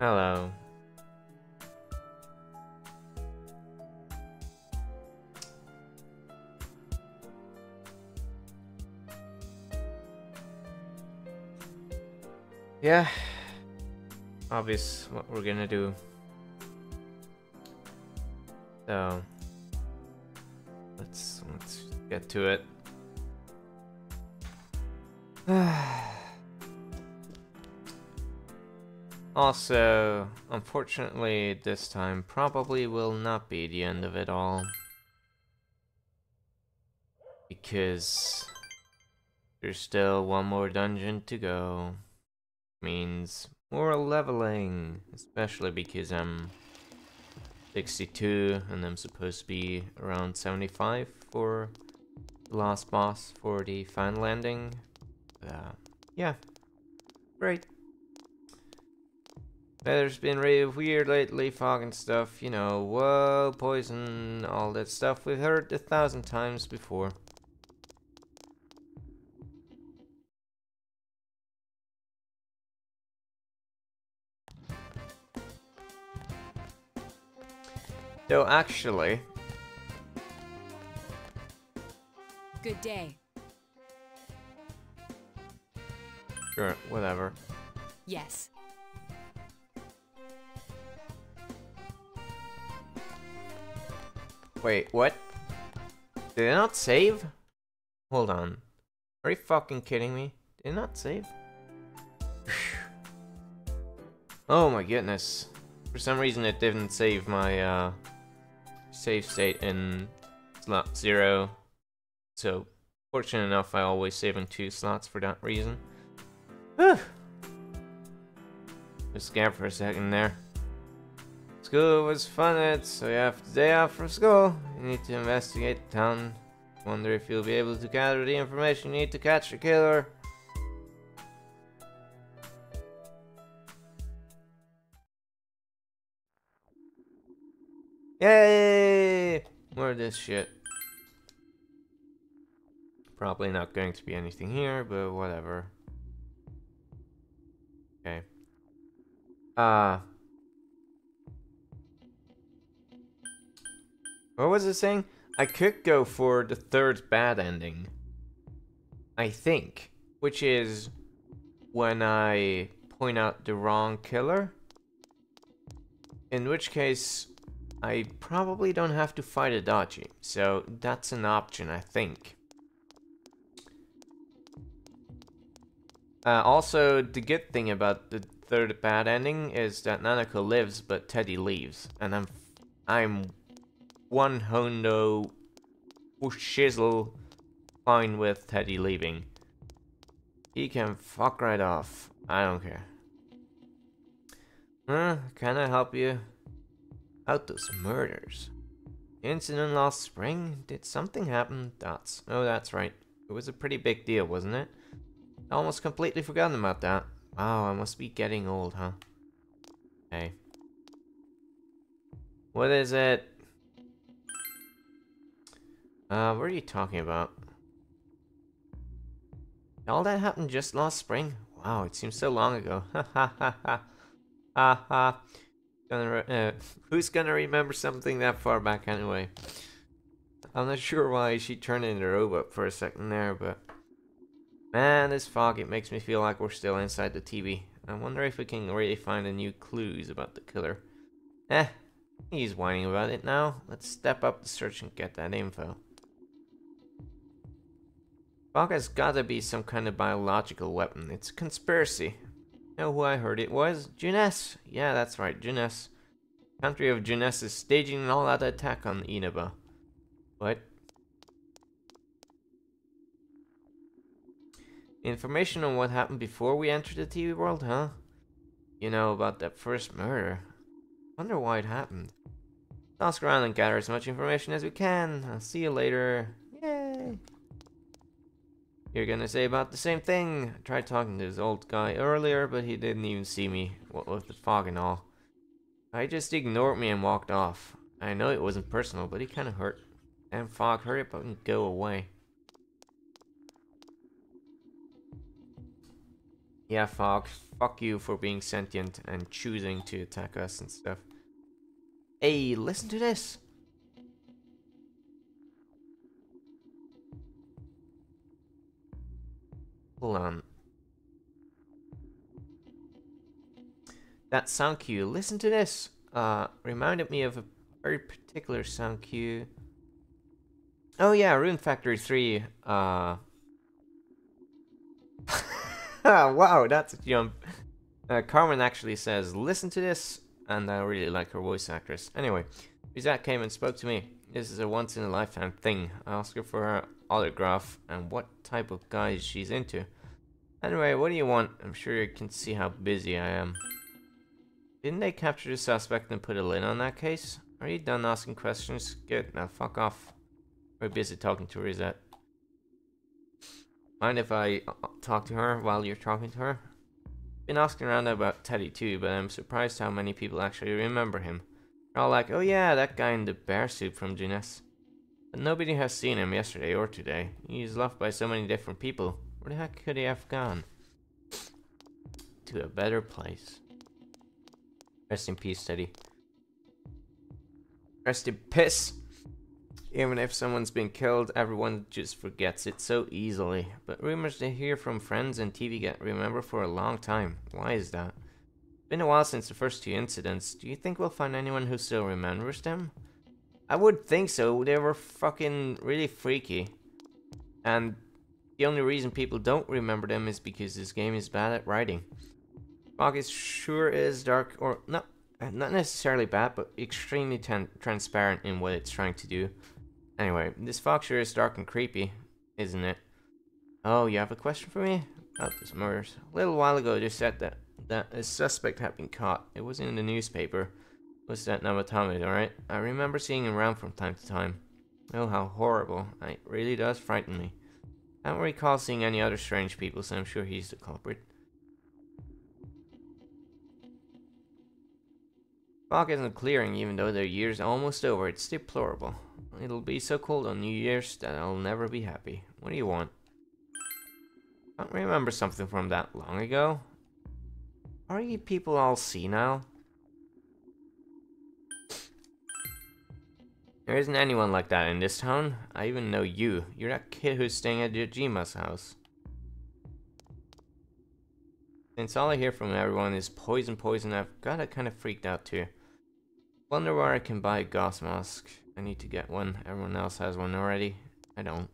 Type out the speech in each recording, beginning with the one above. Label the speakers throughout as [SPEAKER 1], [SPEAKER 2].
[SPEAKER 1] Hello. Yeah, obvious what we're gonna do. So let's get to it. Also, unfortunately, this time probably will not be the end of it all, because there's still one more dungeon to go. Means more leveling, especially because I'm 62 and I'm supposed to be around 75 for the last boss for the final ending. Yeah, great. Weather's been really weird lately, fog and stuff, you know, whoa, poison, all that stuff we've heard 1,000 times before. Though actually...
[SPEAKER 2] Good day.
[SPEAKER 1] Sure, whatever.
[SPEAKER 2] Yes.
[SPEAKER 1] Wait, what? Did it not save? Hold on. Are you fucking kidding me? Did it not save? Oh my goodness. For some reason it didn't save my save state in slot 0. So, fortunate enough I always save in 2 slots for that reason. Whew. Was scared for a second there. School was fun, so you have the day off from school. You need to investigate the town. Wonder if you'll be able to gather the information you need to catch the killer. Yay! More of this shit. Probably not going to be anything here, but whatever. Okay. What was it saying? I could go for the 3rd bad ending. I think. Which is when I point out the wrong killer. In which case, I probably don't have to fight a dodgy. So that's an option, I think. Also, the good thing about the 3rd bad ending is that Nanako lives, but Teddy leaves. And I'm one hundo shizzle fine with Teddy leaving. He can fuck right off. I don't care. Can I help you out those murders? Incident last spring? Did something happen? Oh, that's right. It was a pretty big deal, wasn't it? I almost completely forgotten about that. Wow, I must be getting old, huh? Okay. What is it? What are you talking about? All that happened just last spring? Wow, it seems so long ago. Ha ha ha ha. Ha ha. Who's gonna remember something that far back anyway? I'm not sure why she turned into a robot for a second there, but... Man, this fog, it makes me feel like we're still inside the TV. I wonder if we can really find any new clues about the killer. He's whining about it now. Let's step up the search and get that info. Fog has gotta be some kind of biological weapon. It's a conspiracy. You know who I heard it was? Junes! Yeah, that's right, Junes. Country of Junes is staging an all-out attack on Inaba. What? Information on what happened before we entered the TV world, huh? You know about that first murder. Wonder why it happened. Let's ask around and gather as much information as we can. I'll see you later. Yay! You're gonna say about the same thing. I tried talking to this old guy earlier, but he didn't even see me, what with the fog and all. I just ignored me and walked off. I know it wasn't personal, but he kinda hurt. Damn fog, hurry up and go away. Yeah, Fog. Fuck you for being sentient and choosing to attack us and stuff. Hey, listen to this. Hold on. That sound cue. Listen to this. Reminded me of a very particular sound cue. Oh yeah, Rune Factory 3. Wow, that's a jump. Carmen actually says, listen to this, and I really like her voice actress. Anyway, Rizat came and spoke to me. This is a once-in-a-lifetime thing. I asked her for her autograph and what type of guys she's into. Anyway, what do you want? I'm sure you can see how busy I am. Didn't they capture the suspect and put a lid on that case? Are you done asking questions? Good, now fuck off. We're busy talking to Rizat. Mind if I talk to her while you're talking to her? Been asking around about Teddy too, but I'm surprised how many people actually remember him. They're all like, oh yeah, that guy in the bear suit from Jeunesse. But nobody has seen him yesterday or today. He's loved by so many different people. Where the heck could he have gone? To a better place. Rest in peace, Teddy. Rest in piss! Even if someone's been killed, everyone just forgets it so easily. But rumors they hear from friends and TV get remembered for a long time. Why is that? Been a while since the first two incidents. Do you think we'll find anyone who still remembers them? I would think so. They were fucking really freaky. And the only reason people don't remember them is because this game is bad at writing. Fog is sure is dark, or not necessarily bad, but extremely transparent in what it's trying to do. Anyway, this fog sure is dark and creepy, isn't it? Oh, you have a question for me? About this murders. A little while ago, they said that a suspect had been caught. It was in the newspaper. Was that Namatame, alright? I remember seeing him around from time to time. Oh, how horrible. It really does frighten me. I don't recall seeing any other strange people, so I'm sure he's the culprit. Fog isn't clearing, even though their year's almost over. It's deplorable. It'll be so cold on New Year's that I'll never be happy. What do you want? I don't remember something from that long ago. Are you people all senile? There isn't anyone like that in this town. I even know you. You're that kid who's staying at Yojima's house. Since all I hear from everyone is poison, poison, I've got kind of freaked out too. Wonder where I can buy a gas mask. I need to get one. Everyone else has one already. I don't.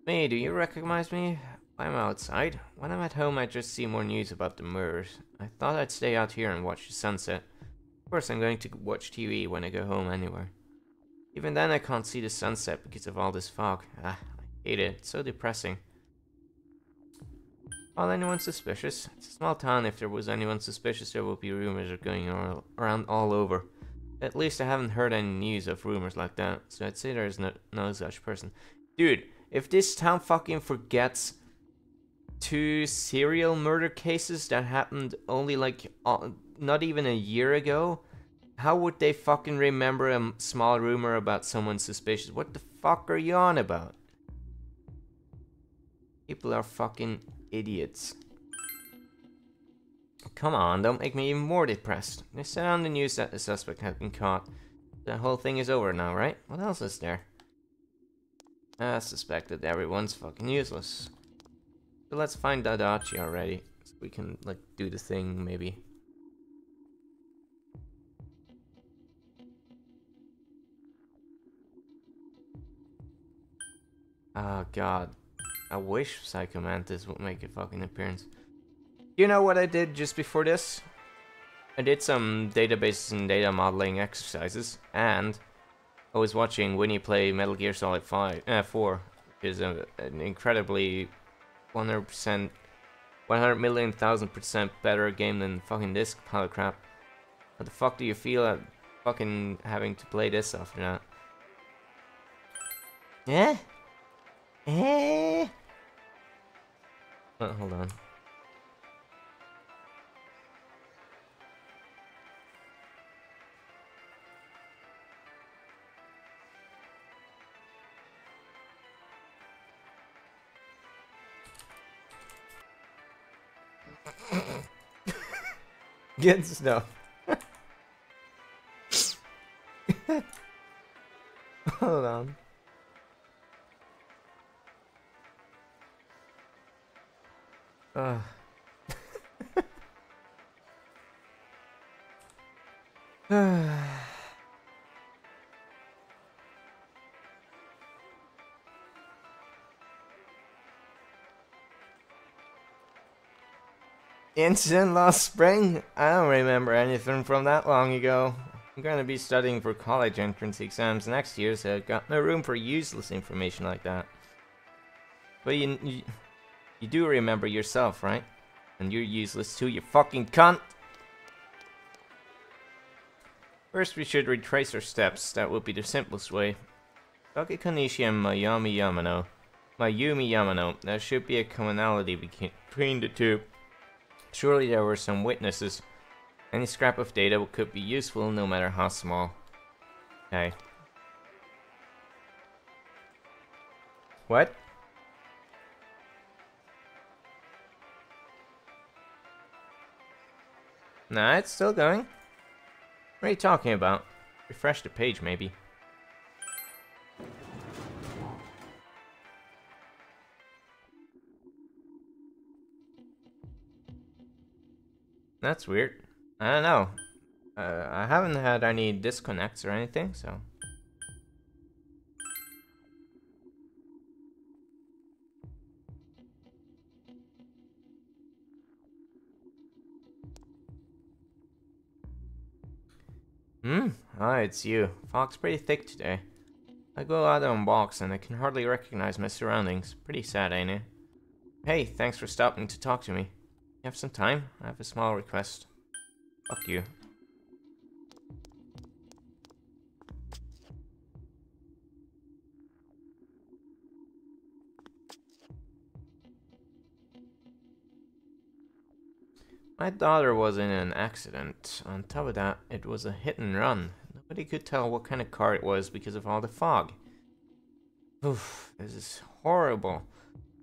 [SPEAKER 1] Me, do you recognize me? I'm outside. When I'm at home, I just see more news about the murders. I thought I'd stay out here and watch the sunset. Of course, I'm going to watch TV when I go home anyway. Even then, I can't see the sunset because of all this fog. I hate it. It's so depressing. Well, anyone suspicious? It's a small town. If there was anyone suspicious, there would be rumors going around all over. At least I haven't heard any news of rumors like that, so I'd say there's no such person. Dude, if this town fucking forgets 2 serial murder cases that happened only like not even a year ago, how would they fucking remember a small rumor about someone suspicious? What the fuck are you on about? People are fucking idiots. Come on, don't make me even more depressed. They said on the news that the suspect had been caught. The whole thing is over now, right? What else is there? I suspect that everyone's fucking useless. So let's find Dadachi already. So we can, like, do the thing, maybe. Oh, God. I wish Psycho Mantis would make a fucking appearance. You know what I did just before this? I did some databases and data modeling exercises, and I was watching Winnie play Metal Gear Solid 4, which is an incredibly 100%, 100,000,000% better game than fucking this pile of crap. What the fuck do you feel at fucking having to play this after that? Eh? Eh? Oh, hold on. Good stuff. Hold on. Uh. Incident last spring? I don't remember anything from that long ago. I'm gonna be studying for college entrance exams next year, so I've got no room for useless information like that. But you do remember yourself, right? And you're useless too, you fucking cunt! First, we should retrace our steps. That would be the simplest way. Kage Kanishi and Mayumi Yamano. There should be a commonality between the two. Surely there were some witnesses. Any scrap of data could be useful, no matter how small. Okay. What? Nah, it's still going. What are you talking about? Refresh the page, maybe. That's weird. I don't know. I haven't had any disconnects or anything, so... Ah, it's you. Fog's pretty thick today. I go out on walks and I can hardly recognize my surroundings. Pretty sad, ain't it? Hey, thanks for stopping to talk to me. You have some time? I have a small request. Fuck you. My daughter was in an accident. On top of that, it was a hit and run. Nobody could tell what kind of car it was because of all the fog. Oof, this is horrible.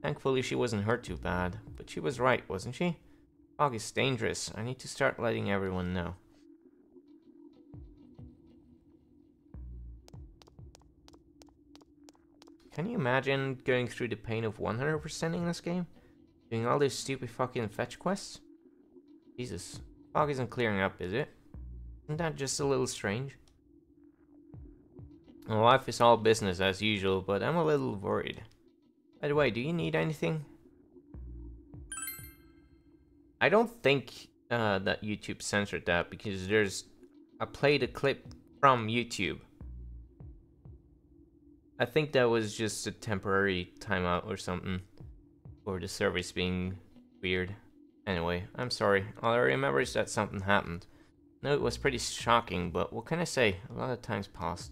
[SPEAKER 1] Thankfully, she wasn't hurt too bad. But she was right, wasn't she? Fog is dangerous. I need to start letting everyone know. Can you imagine going through the pain of 100%ing this game? Doing all these stupid fucking fetch quests? Jesus. Fog isn't clearing up, is it? Isn't that just a little strange? Well, life is all business as usual, but I'm a little worried. By the way, do you need anything? I don't think that YouTube censored that because I played a clip from YouTube. I think that was just a temporary timeout or something. Or the service being weird. Anyway, I'm sorry. All I remember is that something happened. No, it was pretty shocking, but what can I say? A lot of time's passed.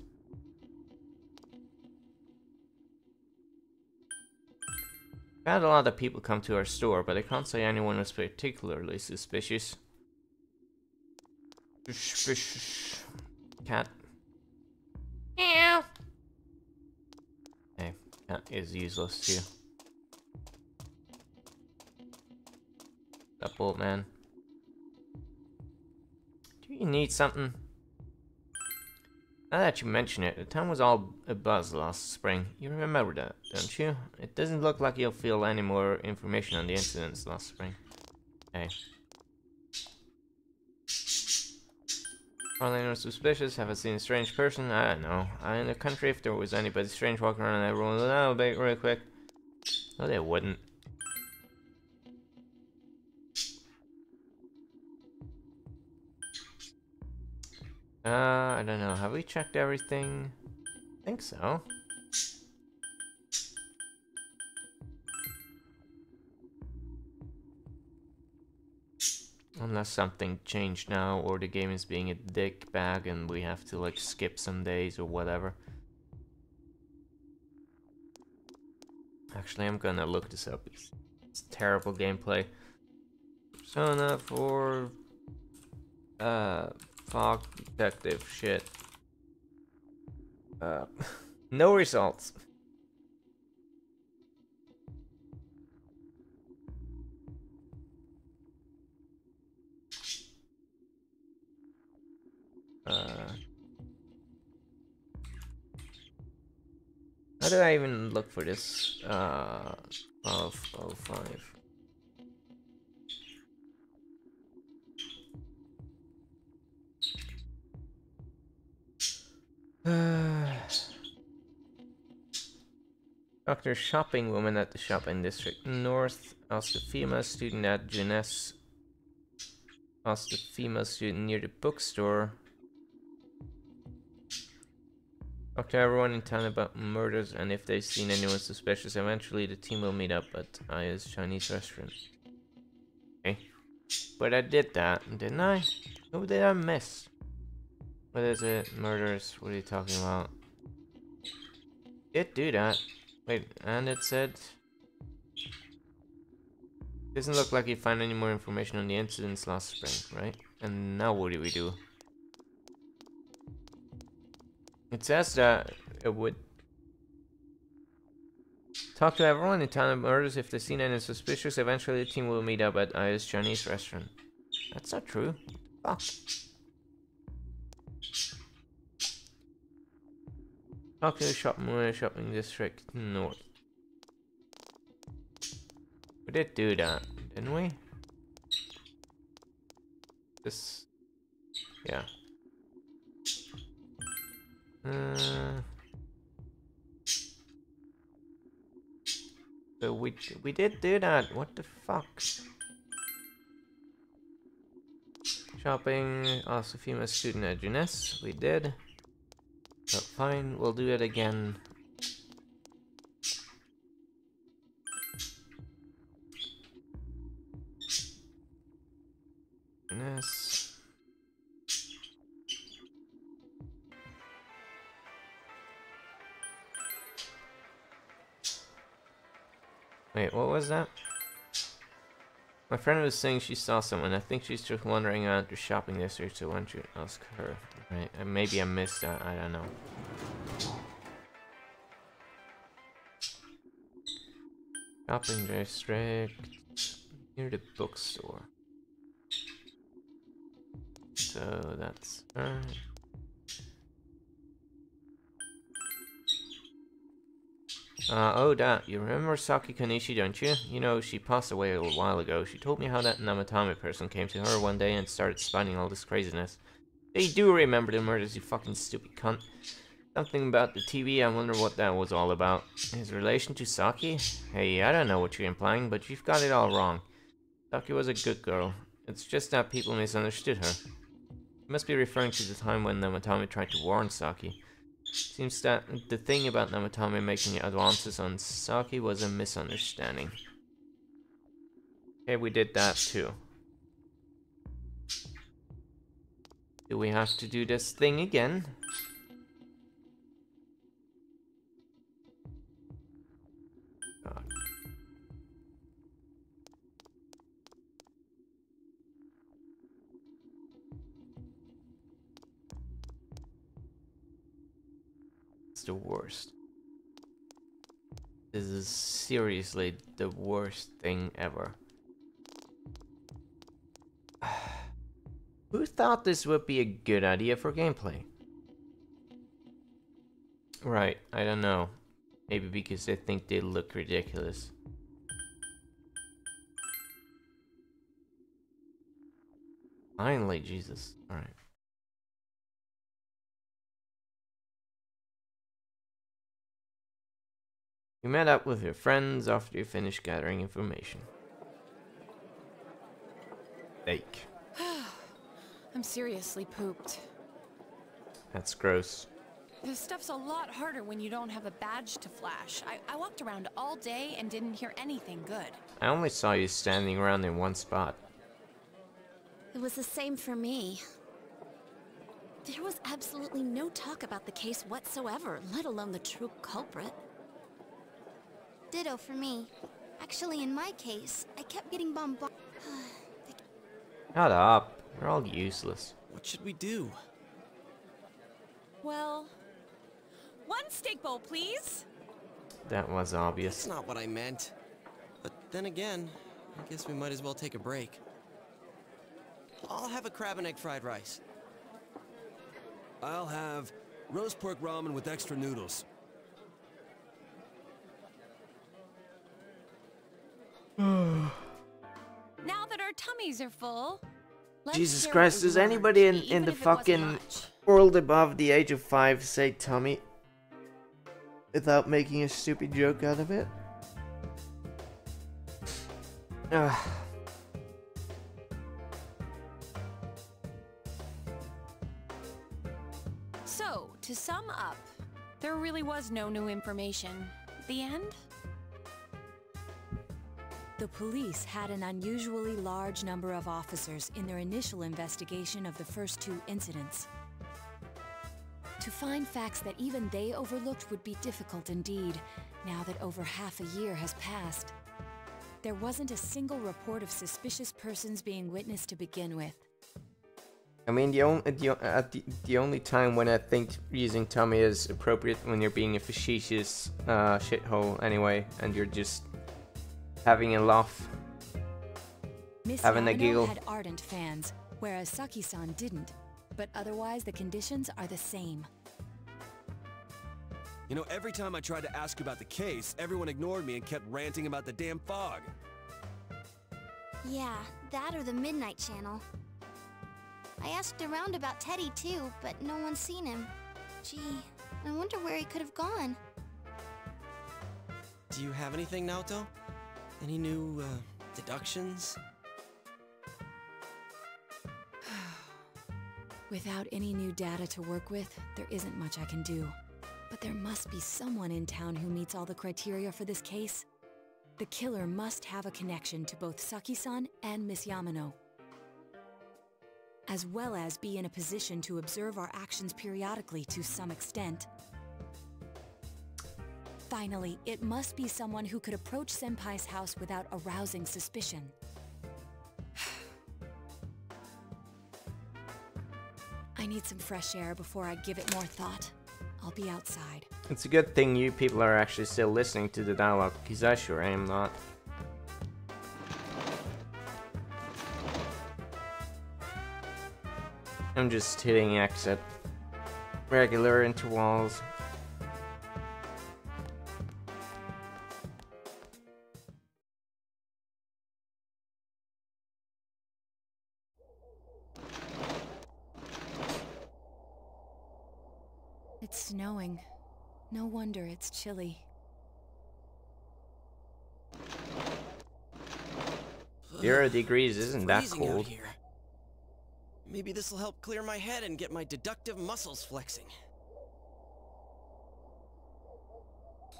[SPEAKER 1] I had a lot of people come to our store, but I can't say anyone was particularly suspicious. Cat. Meow. Hey, cat is useless too. That bolt man. Do you need something? Now that you mention it, the town was all abuzz last spring. You remember that, don't you? It doesn't look like you'll feel any more information on the incidents last spring. Hey. Are anyone suspicious? Have I seen a strange person? I don't know. In the country, if there was anybody strange walking around, everyone would know about it real quick. No, they wouldn't. I don't know. Have we checked everything? I think so. Unless something changed now, or the game is being a dick bag and we have to like skip some days or whatever. Actually, I'm gonna look this up. It's terrible gameplay. Persona 4 Fog Detective shit. No results. How do I even look for this? 1205. Doctor shopping woman at the shopping district north. Asked a female student at Jeunesse. Asked a female student near the bookstore. Talk to everyone in town about murders and if they've seen anyone suspicious. Eventually the team will meet up at Aya's Chinese restaurant. Okay. But I did that, didn't I? Who did I miss? What is it? Murders? What are you talking about? Did do that. Wait, and it said... Doesn't look like you found any more information on the incidents last spring, right? And now what do we do? It says that it would... Talk to everyone in town about murders. If they've seen any suspicious, eventually the team will meet up at Aya's Chinese restaurant. That's not true. Fuck. Talk to the shopping district north. We did do that, didn't we? This... Yeah. So we did do that. What the fuck? Shopping. Also female student at Jeunesse. We did. But fine, we'll do it again. Jeunesse. Wait, what was that? My friend was saying she saw someone. I think she's just wandering around the shopping district, so why don't you ask her? Right, and maybe I missed that, I don't know. Shopping district near the bookstore. So that's her. Oh, that. You remember Saki Konishi, don't you? You know, she passed away a while ago. She told me how that Namatame person came to her one day and started spouting all this craziness. They do remember the murders, you fucking stupid cunt. Something about the TV, I wonder what that was all about. His relation to Saki? Hey, I don't know what you're implying, but you've got it all wrong. Saki was a good girl. It's just that people misunderstood her. You must be referring to the time when Namatame tried to warn Saki. Seems that the thing about Namatame making advances on Saki was a misunderstanding. Okay, we did that too. Do we have to do this thing again? God. It's the worst. This is seriously the worst thing ever. Who thought this would be a good idea for gameplay? Right, I don't know. Maybe because they think they look ridiculous. Finally, Jesus. Alright. You met up with your friends after you finished gathering information. Fake.
[SPEAKER 2] I'm seriously pooped.
[SPEAKER 1] That's gross.
[SPEAKER 2] This stuff's a lot harder when you don't have a badge to flash. I walked around all day and didn't hear anything good.
[SPEAKER 1] I only saw you standing around in one spot.
[SPEAKER 3] It was the same for me. There was absolutely no talk about the case whatsoever, let alone the true culprit. Ditto for me. Actually, in my case, I kept getting bombarded.
[SPEAKER 1] Shut up. You're all useless.
[SPEAKER 4] What should we do?
[SPEAKER 2] Well, one steak bowl, please.
[SPEAKER 1] That was obvious.
[SPEAKER 4] That's not what I meant. But then again, I guess we might as well take a break. I'll have a crab and egg fried rice.
[SPEAKER 5] I'll have roast pork ramen with extra noodles.
[SPEAKER 2] tummies are full. Let's
[SPEAKER 1] Jesus
[SPEAKER 2] share
[SPEAKER 1] Christ,
[SPEAKER 2] what we
[SPEAKER 1] does
[SPEAKER 2] learned,
[SPEAKER 1] anybody in
[SPEAKER 2] even
[SPEAKER 1] the
[SPEAKER 2] if it wasn't
[SPEAKER 1] fucking
[SPEAKER 2] much.
[SPEAKER 1] world above the age of 5 say tummy without making a stupid joke out of it? Ugh.
[SPEAKER 2] So, to sum up, there really was no new information. The end?
[SPEAKER 5] The police had an unusually large number of officers in their initial investigation of the first two incidents. To find facts that even they overlooked would be difficult indeed, now that over half a year has passed. There wasn't a single report of suspicious persons being witnessed to begin with.
[SPEAKER 1] I mean, the only time when I think using tummy is appropriate when you're being a facetious shithole anyway, and you're just having a laugh,
[SPEAKER 5] Miss
[SPEAKER 1] having a
[SPEAKER 5] Yamano
[SPEAKER 1] giggle.
[SPEAKER 5] had ardent fans, whereas Saki-san didn't. But otherwise, the conditions are the same.
[SPEAKER 6] You know, every time I tried to ask about the case, everyone ignored me and kept ranting about the damn fog.
[SPEAKER 3] Yeah, that or the Midnight Channel. I asked around about Teddy too, but no one's seen him. Gee, I wonder where he could have gone.
[SPEAKER 4] Do you have anything, Naoto? Any new, deductions?
[SPEAKER 5] Without any new data to work with, there isn't much I can do. But there must be someone in town who meets all the criteria for this case. The killer must have a connection to both Saki-san and Miss Yamano, as well as be in a position to observe our actions periodically to some extent. Finally, it must be someone who could approach Senpai's house without arousing suspicion. I need some fresh air before I give it more thought. I'll be outside.
[SPEAKER 1] It's a good thing you people are actually still listening to the dialogue, because I sure am not. I'm just hitting X at regular intervals.
[SPEAKER 5] It's snowing. No wonder it's chilly.
[SPEAKER 1] 0 degrees isn't that
[SPEAKER 4] Freezing out
[SPEAKER 1] cold.
[SPEAKER 4] here. Maybe this'll help clear my head and get my deductive muscles flexing.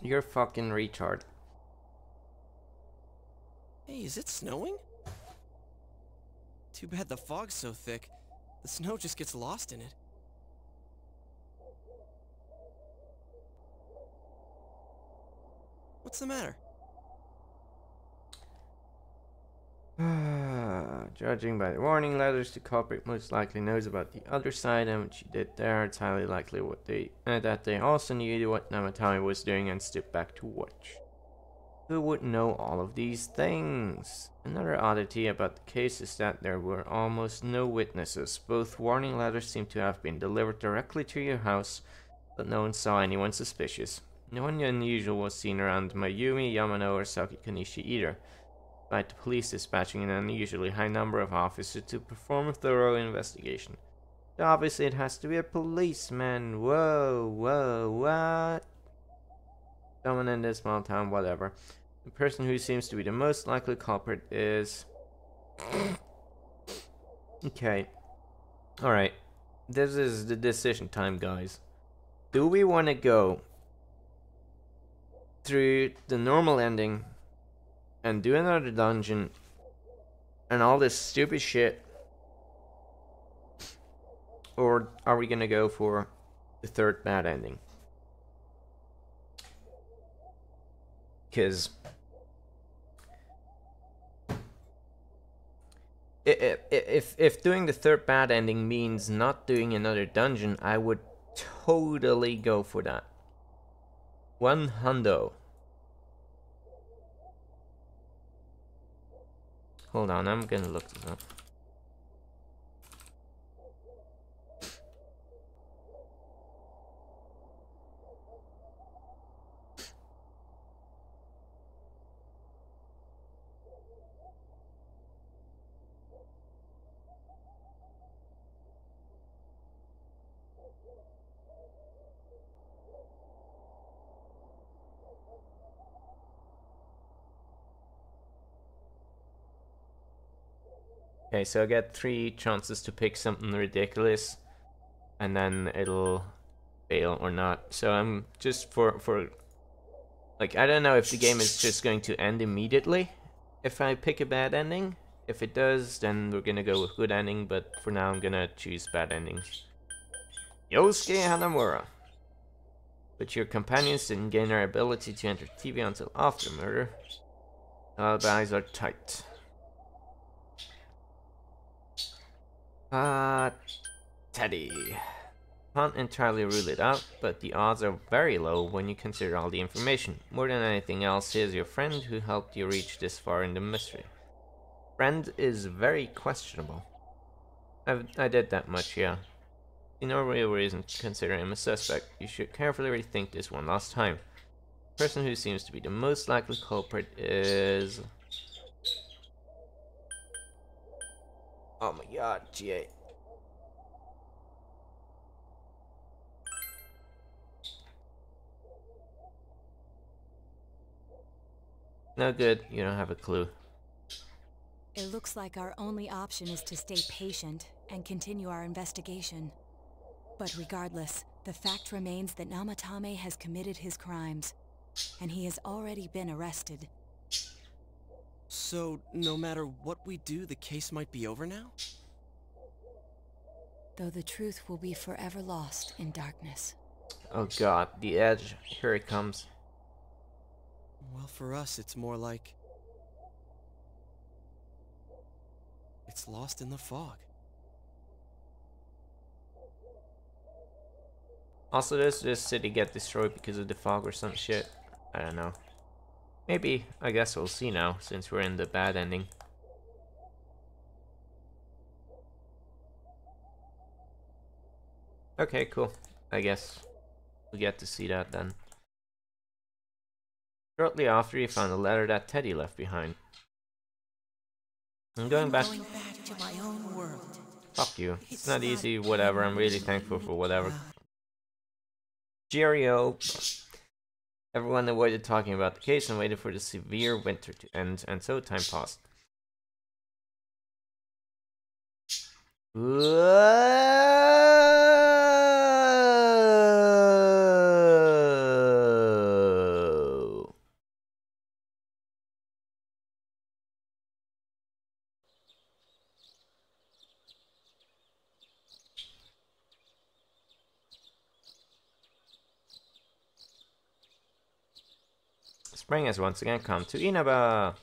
[SPEAKER 1] You're fucking retard.
[SPEAKER 4] Hey, is it snowing? Too bad the fog's so thick. The snow just gets lost in it. What's the matter?
[SPEAKER 1] Judging by the warning letters, the culprit most likely knows about the other side and what she did there. It's highly likely that they also knew what Namatami was doing and stepped back to watch. Who would know all of these things? Another oddity about the case is that there were almost no witnesses. Both warning letters seem to have been delivered directly to your house, but no one saw anyone suspicious. No one unusual was seen around Mayumi, Yamano, or Saki Kanishi either, despite the police dispatching an unusually high number of officers to perform a thorough investigation. So obviously it has to be a policeman. Whoa, what? Someone in this small town, whatever. The person who seems to be the most likely culprit is... Okay. Alright. This is the decision time, guys. Do we want to go through the normal ending and do another dungeon and all this stupid shit, or are we gonna go for the third bad ending? Because if doing the third bad ending means not doing another dungeon, I would totally go for that. 100. Hold on, I'm gonna look this up. Okay, so I get 3 chances to pick something ridiculous, and then it'll fail or not. So I'm just for like, I don't know if the game is just going to end immediately if I pick a bad ending. If it does, then we're gonna go with good ending, but for now I'm gonna choose bad endings. Yosuke Hanamura. But your companions didn't gain their ability to enter TV until after murder. Alibis are tight. Teddy. Can't entirely rule it out, but the odds are very low when you consider all the information. More than anything else, he is your friend who helped you reach this far in the mystery. Friend is very questionable. I did that much, yeah. No real reason to consider him a suspect. You should carefully rethink this one last time. The person who seems to be the most likely culprit is... Oh my god, GA. No good, you don't have a clue.
[SPEAKER 5] It looks like our only option is to stay patient and continue our investigation. But regardless, the fact remains that Namatame has committed his crimes, and he has already been arrested.
[SPEAKER 4] So, no matter what we do, the case might be over now?
[SPEAKER 5] Though the truth will be forever lost in darkness.
[SPEAKER 1] Oh god, the edge. Here it comes.
[SPEAKER 4] Well, for us, it's more like... it's lost in the fog.
[SPEAKER 1] Also, does this city get destroyed because of the fog or some shit? I don't know. Maybe. I guess we'll see now, since we're in the bad ending. Okay, cool. I guess we get to see that then. Shortly after, you found a letter that Teddy left behind. I'm going back
[SPEAKER 7] to my own world.
[SPEAKER 1] Fuck you. It's not easy, whatever. I'm really thankful for whatever. Cheerio. Everyone avoided talking about the case and waited for the severe winter to end, and so time passed. Whoa. Spring has once again come to Inaba.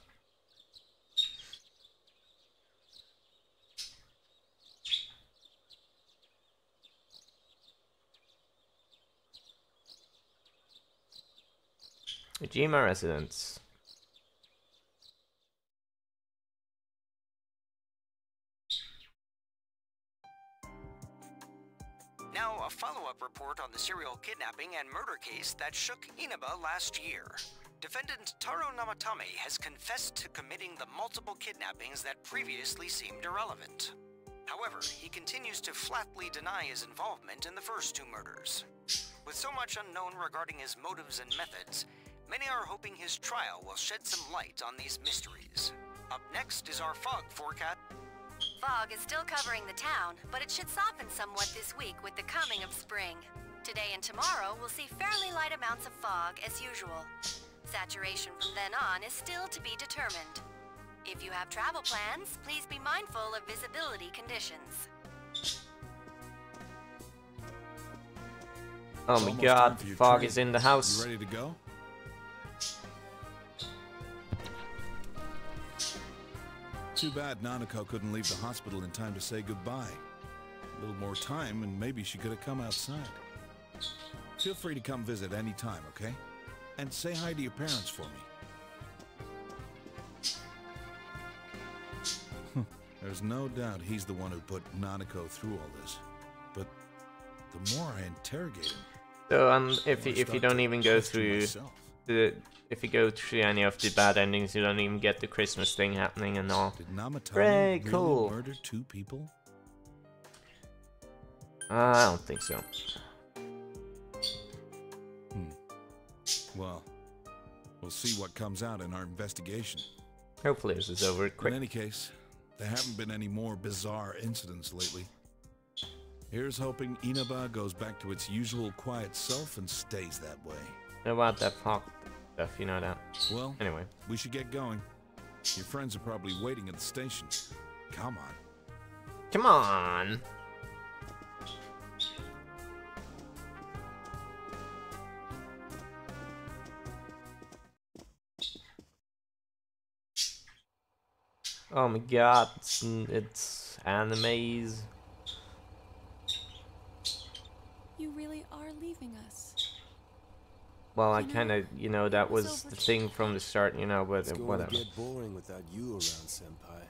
[SPEAKER 1] Ujima residence.
[SPEAKER 8] Now, a follow-up report on the serial kidnapping and murder case that shook Inaba last year. Defendant Taro Namatame has confessed to committing the multiple kidnappings that previously seemed irrelevant. However, he continues to flatly deny his involvement in the first 2 murders. With so much unknown regarding his motives and methods, many are hoping his trial will shed some light on these mysteries. Up next is our fog forecast.
[SPEAKER 9] Fog is still covering the town, but it should soften somewhat this week with the coming of spring. Today and tomorrow we'll see fairly light amounts of fog as usual. Saturation from then on is still to be determined. If you have travel plans, please be mindful of visibility conditions.
[SPEAKER 1] Oh my god, fog is in the house.
[SPEAKER 6] You ready to go? Too bad Nanako couldn't leave the hospital in time to say goodbye. A little more time and maybe she could have come outside. Feel free to come visit any time, okay? And say hi to your parents for me. There's no doubt he's the one who put Nanako through all this. But the more I interrogate him...
[SPEAKER 1] So if you don't even go through if you go through any of the bad endings, you don't even get the Christmas thing happening and all.
[SPEAKER 6] Did Namatame
[SPEAKER 1] Very
[SPEAKER 6] really
[SPEAKER 1] cool.
[SPEAKER 6] murder 2 people?
[SPEAKER 1] I don't think so.
[SPEAKER 6] Well, we'll see what comes out in our investigation.
[SPEAKER 1] Hopefully this is over quick.
[SPEAKER 6] In any case, There haven't been any more bizarre incidents lately. Here's hoping Inaba goes back to its usual quiet self and stays that way.
[SPEAKER 1] What about that hawk stuff, you know that?
[SPEAKER 6] Well,
[SPEAKER 1] anyway.
[SPEAKER 6] We should get going. Your friends are probably waiting at the station. Come on.
[SPEAKER 1] Come on! Oh my god, it's animes.
[SPEAKER 2] You really are leaving us.
[SPEAKER 1] Well, I kind of, you know, that was the thing from the start, you know, but
[SPEAKER 10] it's going
[SPEAKER 1] whatever.
[SPEAKER 10] to get boring without you around, Senpai.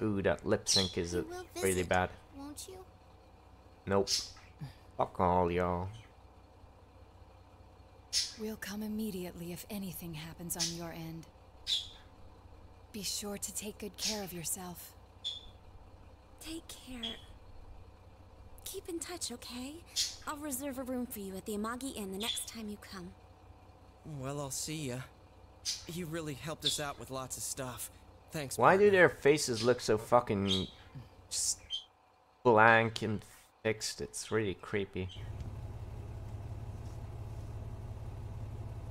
[SPEAKER 1] Ooh, that lip sync is really bad.
[SPEAKER 3] Won't you?
[SPEAKER 1] Nope. Fuck all, y'all.
[SPEAKER 5] We'll come immediately if anything happens on your end. Be sure to take good care of yourself.
[SPEAKER 3] Take care. Keep in touch, okay? I'll reserve a room for you at the Amagi Inn the next time you come.
[SPEAKER 4] Well, I'll see ya. You really helped us out with lots of stuff. Thanks,
[SPEAKER 1] Why
[SPEAKER 4] partner.
[SPEAKER 1] do their faces look so fucking just blank and fixed? It's really creepy.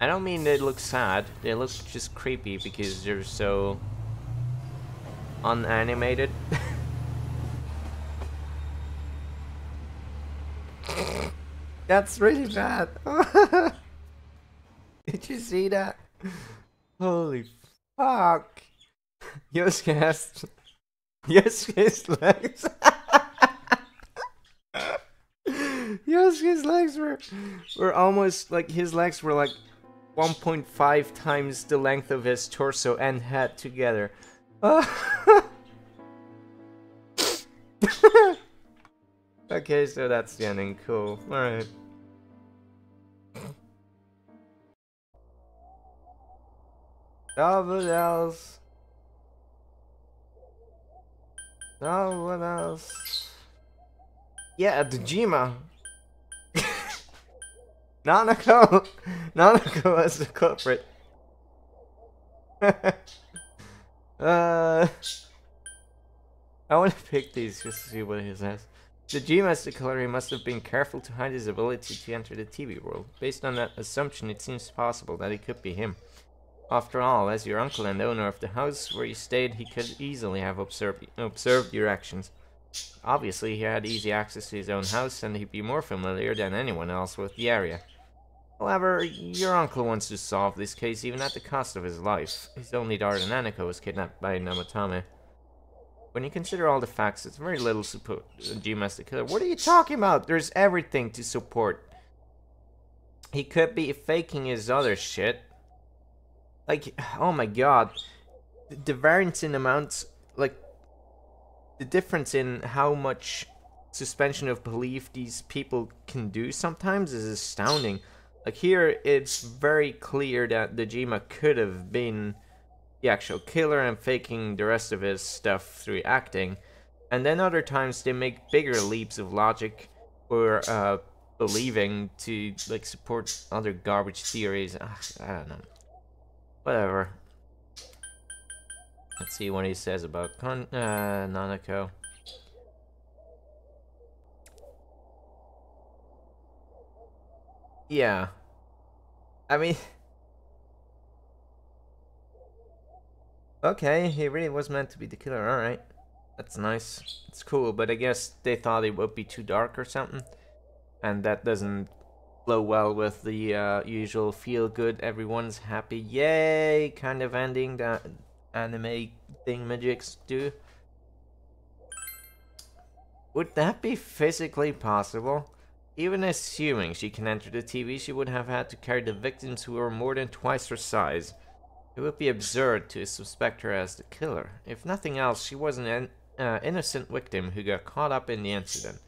[SPEAKER 1] I don't mean they look sad. They look just creepy because they're so unanimated. That's really bad. Did you see that? Holy fuck. Yosuke's legs. Yosuke's legs were almost like, his legs were like 1.5 times the length of his torso and head together. Okay, so that's the ending. Cool. Alright. Oh, what else? Oh, what else? Yeah, Dejima. Nanako as the culprit. I want to pick these just to see what he says. Dejima as the killer, he must have been careful to hide his ability to enter the TV world. Based on that assumption, it seems possible that it could be him. After all, as your uncle and owner of the house where you stayed, he could easily have observed your actions. Obviously, he had easy access to his own house, and he'd be more familiar than anyone else with the area. However, your uncle wants to solve this case even at the cost of his life. His only daughter Nanako was kidnapped by Namatame. When you consider all the facts, it's very little support Dejima as the killer. What are you talking about? There's everything to support. He could be faking his other shit. Like, oh my god. The variance in amounts, like, the difference in how much suspension of belief these people can do sometimes is astounding. Like, here, it's very clear that Dejima could have been the actual killer and faking the rest of his stuff through acting. And then other times they make bigger leaps of logic or believing to, like, support other garbage theories. I don't know. Whatever. Let's see what he says about Nanako. Yeah. I mean... Okay, he really was meant to be the killer, alright. That's nice. It's cool, but I guess they thought it would be too dark or something. And that doesn't flow well with the usual feel-good, everyone's happy, yay kind of ending that anime thingamajigs do. Would that be physically possible? Even assuming she can enter the TV, she would have had to carry the victims who were more than twice her size. It would be absurd to suspect her as the killer. If nothing else, she was an innocent victim who got caught up in the incident.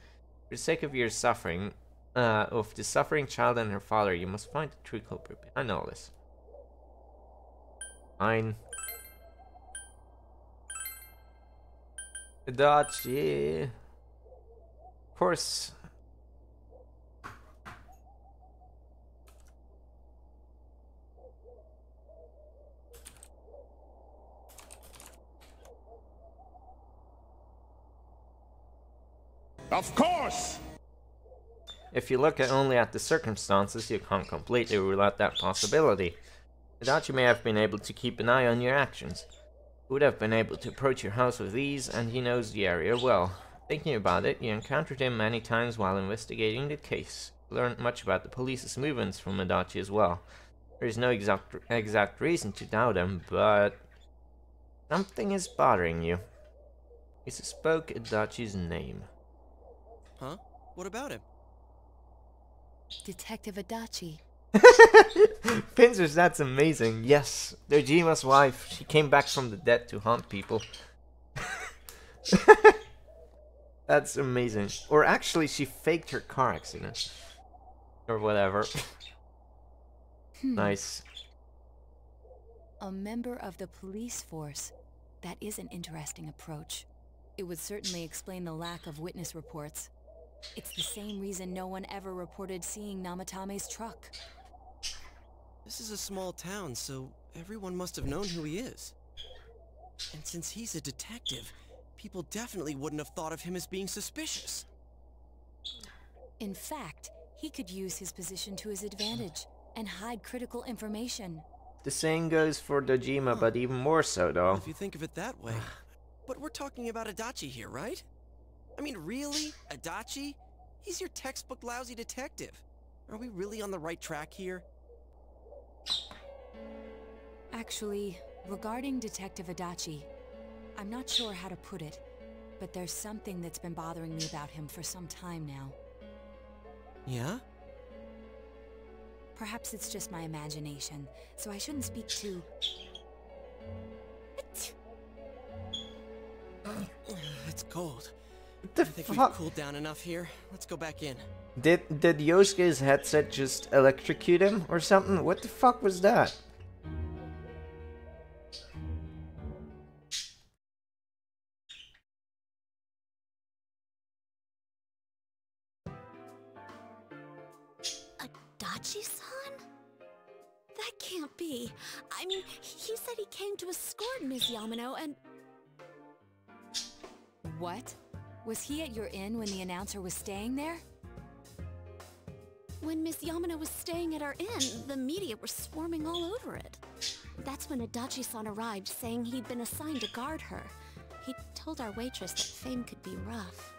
[SPEAKER 1] For the sake of your suffering, of the suffering child and her father, you must find the true culprit behind all this. Fine. Adachi. Of course.
[SPEAKER 11] Of course!
[SPEAKER 1] If you look only at the circumstances, you can't completely rule out that possibility. Adachi may have been able to keep an eye on your actions. He would have been able to approach your house with ease, and he knows the area well. Thinking about it, you encountered him many times while investigating the case. You learned much about the police's movements from Adachi as well. There is no exact reason to doubt him, but something is bothering you. He spoke Adachi's name.
[SPEAKER 4] Huh? What about him?
[SPEAKER 5] Detective Adachi.
[SPEAKER 1] Pincers, that's amazing. Yes, Dojima's wife. She came back from the dead to haunt people. That's amazing. Or actually, she faked her car accident. Or whatever. Nice.
[SPEAKER 5] A member of the police force. That is an interesting approach. It would certainly explain the lack of witness reports. It's the same reason no one ever reported seeing Namatame's truck.
[SPEAKER 4] This is a small town, so everyone must have known who he is. And since he's a detective, people definitely wouldn't have thought of him as being suspicious.
[SPEAKER 5] In fact, he could use his position to his advantage and hide critical information.
[SPEAKER 1] The same goes for Dojima, but even more so, though.
[SPEAKER 4] If you think of it that way. But we're talking about Adachi here, right? I mean, really? Adachi? He's your textbook lousy detective. Are we really on the right track here?
[SPEAKER 5] Actually, regarding Detective Adachi, I'm not sure how to put it, but there's something that's been bothering me about him for some time now.
[SPEAKER 4] Yeah?
[SPEAKER 5] Perhaps it's just my imagination, so I shouldn't speak too...
[SPEAKER 4] It's cold.
[SPEAKER 1] The
[SPEAKER 4] I think we've cooled down enough here. Let's go back in.
[SPEAKER 1] Did Yosuke's headset just electrocute him or something? What the fuck was that?
[SPEAKER 3] Adachi-san? That can't be. I mean, he said he came to escort Ms. Yamano and...
[SPEAKER 5] What? Was he at your inn when the announcer was staying there?
[SPEAKER 3] When Miss Yamano was staying at our inn, the media were swarming all over it. That's when Adachi-san arrived, saying he'd been assigned to guard her. He told our waitress that fame could be rough.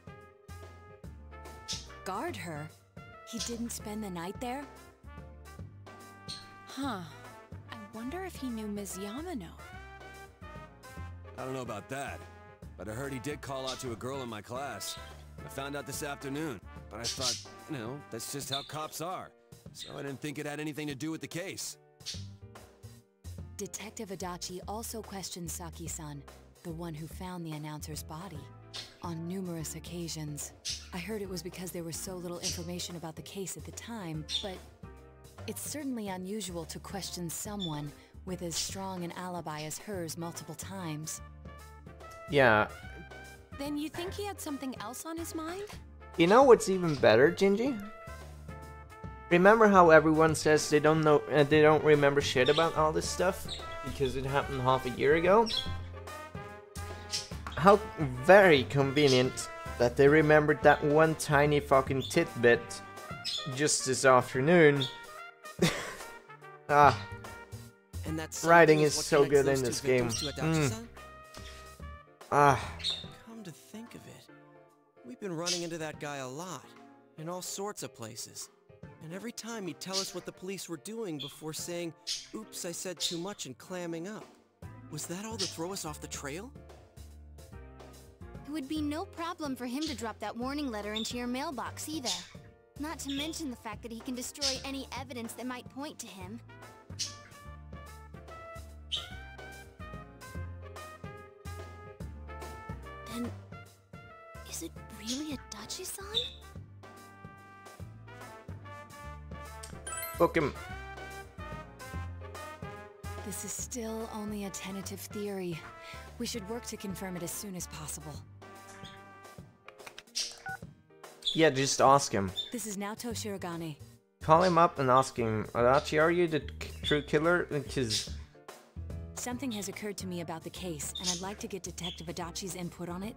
[SPEAKER 5] Guard her? He didn't spend the night there?
[SPEAKER 2] Huh. I wonder if he knew Ms. Yamano.
[SPEAKER 10] I don't know about that, but I heard he did call out to a girl in my class. I found out this afternoon, but I thought, you know, that's just how cops are. So I didn't think it had anything to do with the case.
[SPEAKER 5] Detective Adachi also questioned Saki-san, the one who found the announcer's body, on numerous occasions. I heard it was because there was so little information about the case at the time, but it's certainly unusual to question someone with as strong an alibi as hers multiple times.
[SPEAKER 1] Yeah.
[SPEAKER 2] Then you think he had something else on his mind?
[SPEAKER 1] You know what's even better, Gingy? Remember how everyone says they don't know, they don't remember shit about all this stuff because it happened half a year ago? How very convenient that they remembered that one tiny fucking tidbit just this afternoon.
[SPEAKER 4] And that's
[SPEAKER 1] writing is so good in this game.
[SPEAKER 4] Come to think of it, we've been running into that guy a lot, in all sorts of places. And every time he'd tell us what the police were doing before saying, "Oops, I said too much," and clamming up. Was that all to throw us off the trail?
[SPEAKER 3] It would be no problem for him to drop that warning letter into your mailbox either. Not to mention the fact that he can destroy any evidence that might point to him. Then, is it really Adachi-san?
[SPEAKER 1] Book him.
[SPEAKER 5] This is still only a tentative theory. We should work to confirm it as soon as possible.
[SPEAKER 1] Yeah, just ask him.
[SPEAKER 5] This is Naoto Shirogane.
[SPEAKER 1] Call him up and ask him, Adachi, are you the true killer? Because...
[SPEAKER 5] Something has occurred to me about the case, and I'd like to get Detective Adachi's input on it.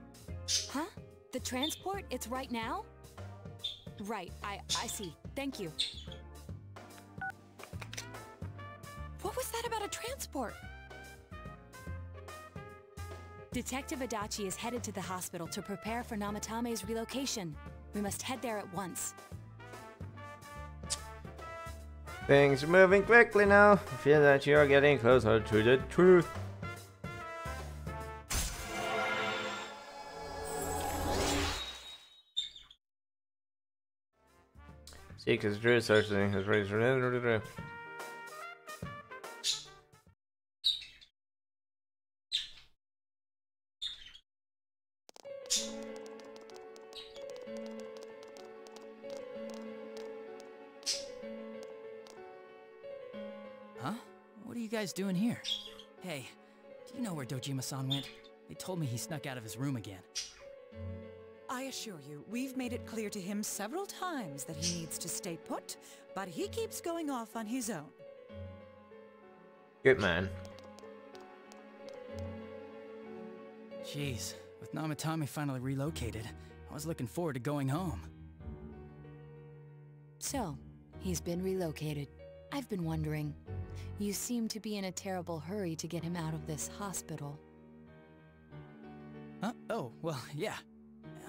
[SPEAKER 5] Huh? The transport? It's right now? Right, I see. Thank you.
[SPEAKER 2] What was that about a transport?
[SPEAKER 5] Detective Adachi is headed to the hospital to prepare for Namatame's relocation. We must head there at once.
[SPEAKER 1] Things are moving quickly now. I feel that you're getting closer to the truth. Seekers Drew searching his razor.
[SPEAKER 11] Huh? What are you guys doing here? Hey, do you know where Dojima-san went? They told me he snuck out of his room again.
[SPEAKER 7] I assure you, we've made it clear to him several times that he needs to stay put, but he keeps going off on his own.
[SPEAKER 1] Good man.
[SPEAKER 11] Jeez, with Namatame finally relocated, I was looking forward to going home.
[SPEAKER 5] So, he's been relocated. I've been wondering. You seem to be in a terrible hurry to get him out of this hospital.
[SPEAKER 11] Huh? Oh, well, yeah.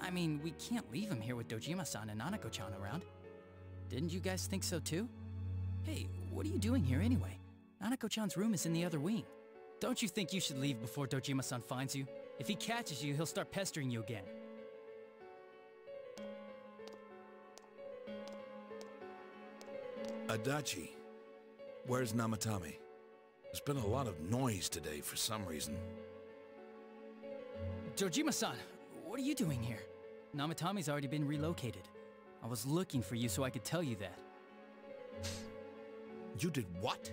[SPEAKER 11] I mean, we can't leave him here with Dojima-san and Nanako-chan around. Didn't you guys think so too? Hey, what are you doing here anyway? Nanako-chan's room is in the other wing. Don't you think you should leave before Dojima-san finds you? If he catches you, he'll start pestering you again.
[SPEAKER 6] Adachi, where's Namatame? There's been a lot of noise today for some reason.
[SPEAKER 11] Dojima-san, what are you doing here? Namatame's already been relocated. I was looking for you so I could tell you that.
[SPEAKER 6] You did what?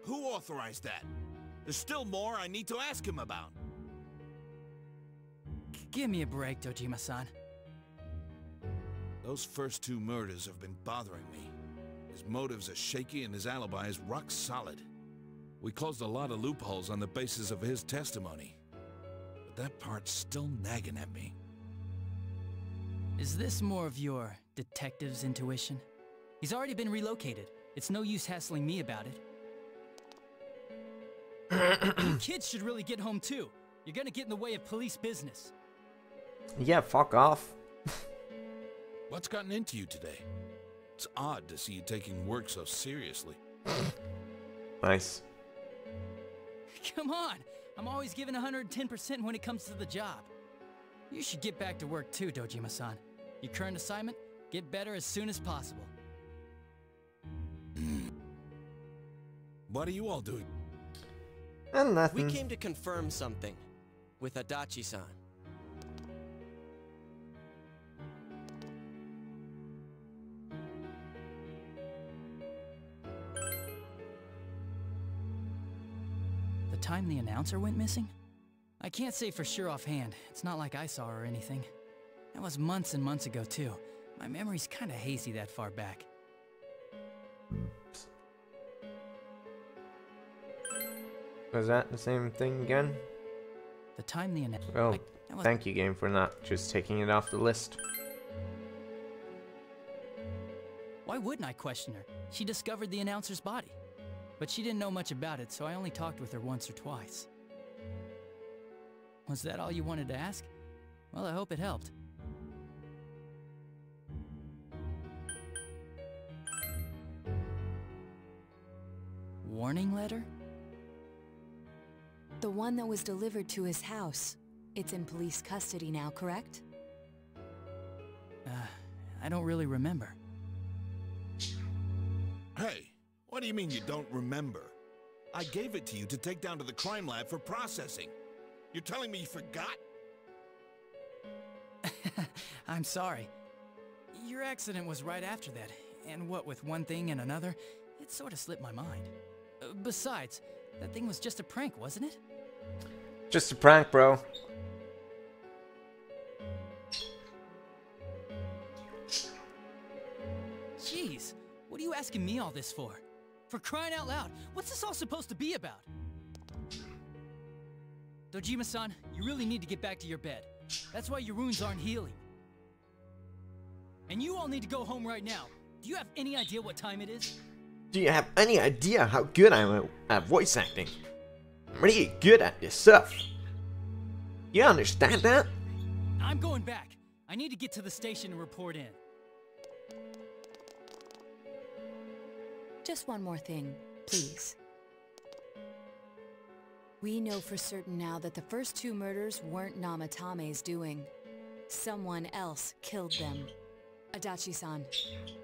[SPEAKER 6] Who authorized that? There's still more I need to ask him about.
[SPEAKER 11] Give me a break, Dojima-san.
[SPEAKER 6] Those first two murders have been bothering me. His motives are shaky and his alibi is rock solid. We closed a lot of loopholes on the basis of his testimony. But that part's still nagging at me.
[SPEAKER 11] Is this more of your detective's intuition? He's already been relocated. It's no use hassling me about it. You kids should really get home too. You're gonna get in the way of police business.
[SPEAKER 1] Yeah, fuck off.
[SPEAKER 6] What's gotten into you today? It's odd to see you taking work so seriously.
[SPEAKER 1] Nice.
[SPEAKER 11] Come on! I'm always giving 110% when it comes to the job. You should get back to work too, Dojima-san. Your current assignment, get better as soon as possible.
[SPEAKER 6] What are you all doing?
[SPEAKER 1] And nothing.
[SPEAKER 4] We came to confirm something with Adachi-san.
[SPEAKER 11] The time the announcer went missing? I can't say for sure offhand. It's not like I saw her or anything. That was months and months ago too. My memory's kinda hazy that far back.
[SPEAKER 1] Was that the same thing again?
[SPEAKER 11] The time the announcer...
[SPEAKER 1] Well, thank you, game, for not just taking it off the list.
[SPEAKER 11] Why wouldn't I question her? She discovered the announcer's body. But she didn't know much about it, so I only talked with her once or twice. Was that all you wanted to ask? Well, I hope it helped. Warning letter?
[SPEAKER 5] The one that was delivered to his house. It's in police custody now, correct?
[SPEAKER 11] I don't really remember.
[SPEAKER 6] Hey, what do you mean you don't remember? I gave it to you to take down to the crime lab for processing. You're telling me you forgot?
[SPEAKER 11] I'm sorry. Your accident was right after that, and what with one thing and another, it sort of slipped my mind. Besides, that thing was just a prank, wasn't it?
[SPEAKER 1] Just a prank, bro.
[SPEAKER 11] Jeez, what are you asking me all this for? For crying out loud, what's this all supposed to be about? Dojima-san, you really need to get back to your bed. That's why your wounds aren't healing. And you all need to go home right now. Do you have any idea what time it is?
[SPEAKER 1] Do you have any idea how good I am at voice acting? I'm really good at this stuff. You understand that?
[SPEAKER 11] I'm going back. I need to get to the station and report in.
[SPEAKER 5] Just one more thing, please. We know for certain now that the first 2 murders weren't Namatame's doing. Someone else killed them. Adachi-san,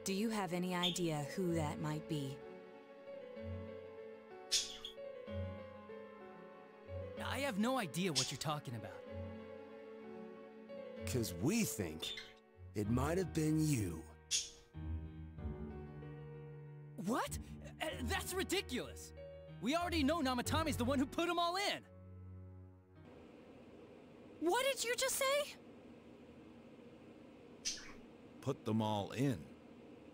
[SPEAKER 5] do you have any idea who that might be?
[SPEAKER 11] I have no idea what you're talking about.
[SPEAKER 10] 'Cause we think it might have been you.
[SPEAKER 11] What? That's ridiculous! We already know Namatame's the one who put them all in!
[SPEAKER 2] What did you just say?
[SPEAKER 6] Put them all in.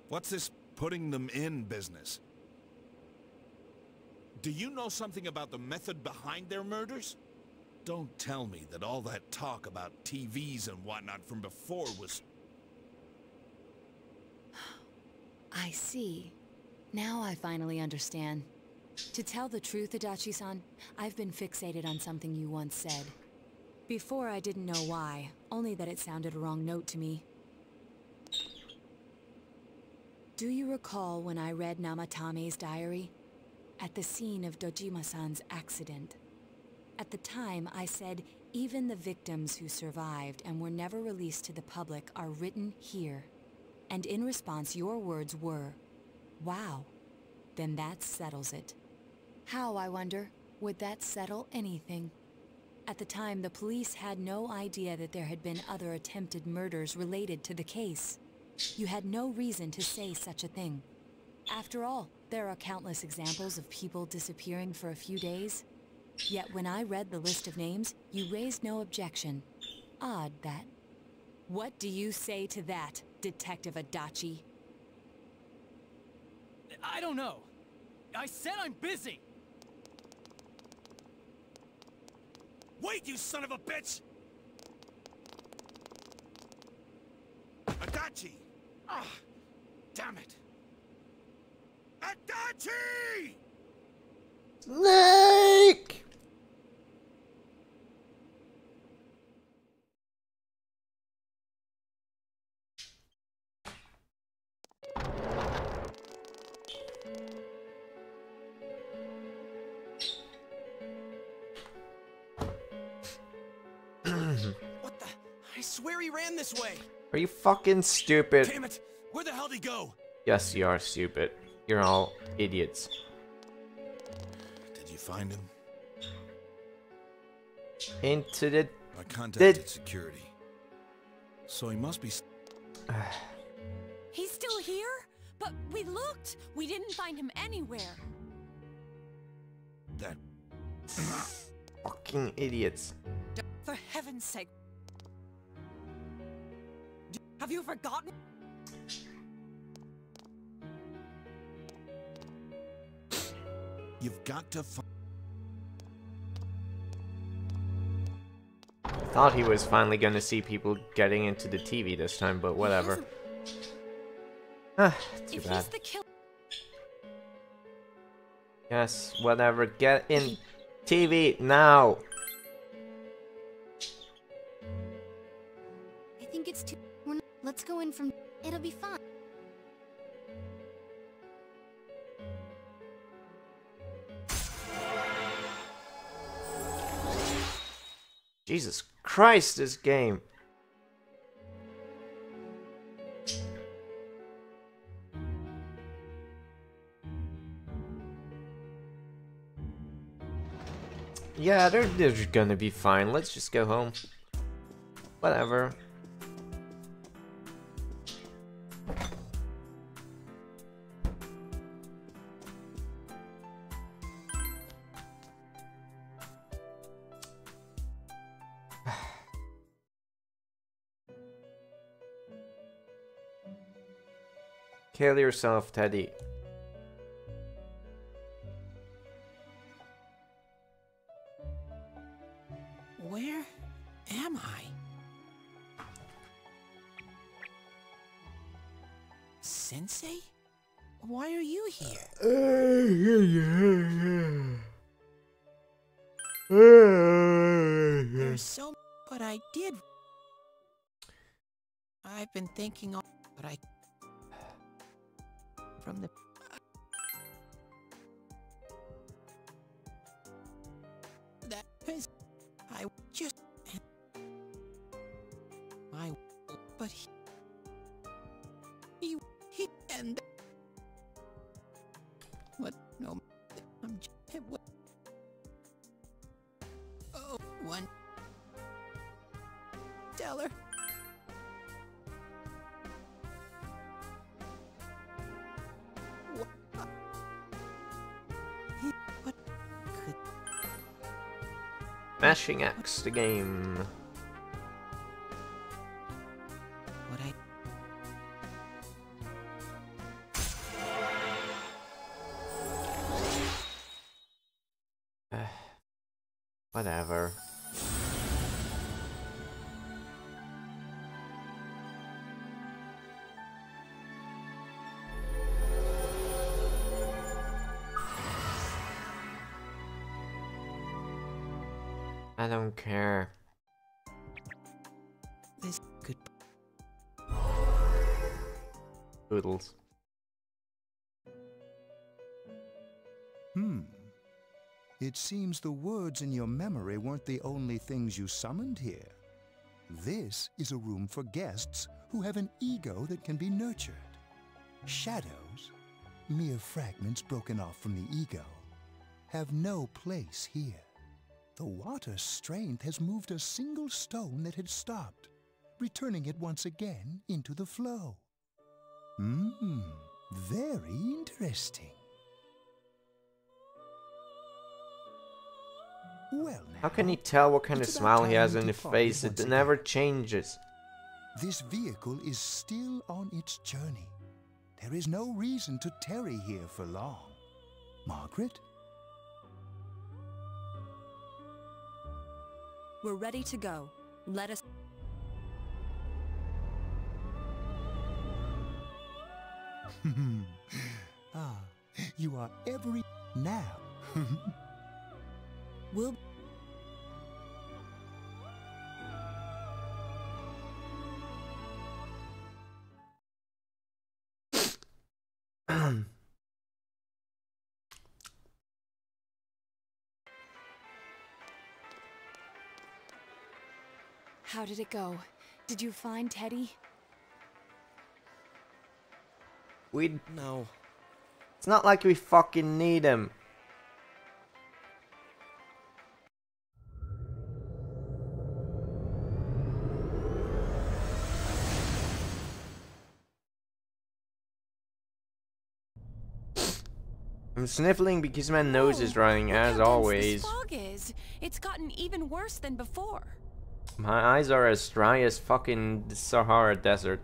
[SPEAKER 6] What's this putting them in business? Do you know something about the method behind their murders? Don't tell me that all that talk about TVs and whatnot from before was...
[SPEAKER 5] I see. Now I finally understand. To tell the truth, Adachi-san, I've been fixated on something you once said. Before I didn't know why, only that it sounded a wrong note to me. Do you recall when I read Namatame's diary? At the scene of Dojima-san's accident. At the time, I said, even the victims who survived and were never released to the public are written here. And in response, your words were, wow, then that settles it. How, I wonder, would that settle anything? At the time, the police had no idea that there had been other attempted murders related to the case. You had no reason to say such a thing. After all, there are countless examples of people disappearing for a few days. Yet when I read the list of names, you raised no objection. Odd, that. What do you say to that, Detective Adachi?
[SPEAKER 11] I don't know. I said I'm busy!
[SPEAKER 6] Wait, you son of a bitch! Adachi! Ah, damn it! Adachi!
[SPEAKER 1] Snake!
[SPEAKER 4] What the? I swear he ran this way.
[SPEAKER 1] Are you fucking stupid?
[SPEAKER 10] Damn it! Where the hell did he go?
[SPEAKER 1] Yes, you are stupid. You're all idiots.
[SPEAKER 6] Did you find him?
[SPEAKER 1] Into the...
[SPEAKER 6] I contacted security. So he must be...
[SPEAKER 2] He's still here? But we looked. We didn't find him anywhere.
[SPEAKER 6] That...
[SPEAKER 1] Fucking idiots.
[SPEAKER 7] For heaven's sake. Have you forgotten?
[SPEAKER 6] You've got to find...
[SPEAKER 1] Thought he was finally gonna see people getting into the TV this time, but whatever. Ah, too bad.
[SPEAKER 2] He's the killer.
[SPEAKER 1] Yes, whatever. Get in TV now.
[SPEAKER 3] I think it's too... Let's go in from... It'll be fun.
[SPEAKER 1] Jesus Christ, this game. Yeah, they're just gonna be fine. Let's just go home. Whatever. Kill yourself, Teddy.
[SPEAKER 4] Where am I?
[SPEAKER 11] Sensei? Why are you here?
[SPEAKER 4] There's so but I did. I've been thinking all, but I from the that is I just I but he and what no I'm just what oh one tell her what could
[SPEAKER 1] Mashing X, the game.
[SPEAKER 4] what I
[SPEAKER 1] Whatever. I don't care.
[SPEAKER 4] this could
[SPEAKER 1] Poodles.
[SPEAKER 12] It seems the words in your memory weren't the only things you summoned here. This is a room for guests who have an ego that can be nurtured. Shadows, mere fragments broken off from the ego, have no place here. The water's strength has moved a single stone that had stopped, returning it once again into the flow. Very interesting. Well, now,
[SPEAKER 1] How can he tell what kind of
[SPEAKER 12] it's about
[SPEAKER 1] smile he
[SPEAKER 12] time
[SPEAKER 1] has
[SPEAKER 12] we
[SPEAKER 1] on his
[SPEAKER 12] departed
[SPEAKER 1] face?
[SPEAKER 12] once
[SPEAKER 1] It never
[SPEAKER 12] again.
[SPEAKER 1] changes.
[SPEAKER 12] This vehicle is still on its journey. There is no reason to tarry here for long. Margaret?
[SPEAKER 5] We're ready to go. Let us...
[SPEAKER 12] You are every... now.
[SPEAKER 5] We'll... How did it go? Did you find Teddy?
[SPEAKER 4] no.
[SPEAKER 1] It's not like we fucking need him. I'm sniffling because my nose is running,
[SPEAKER 2] Look how
[SPEAKER 1] as
[SPEAKER 2] dense
[SPEAKER 1] always.
[SPEAKER 2] This fog is. It's gotten even worse than before.
[SPEAKER 1] My eyes are as dry as fucking the Sahara Desert.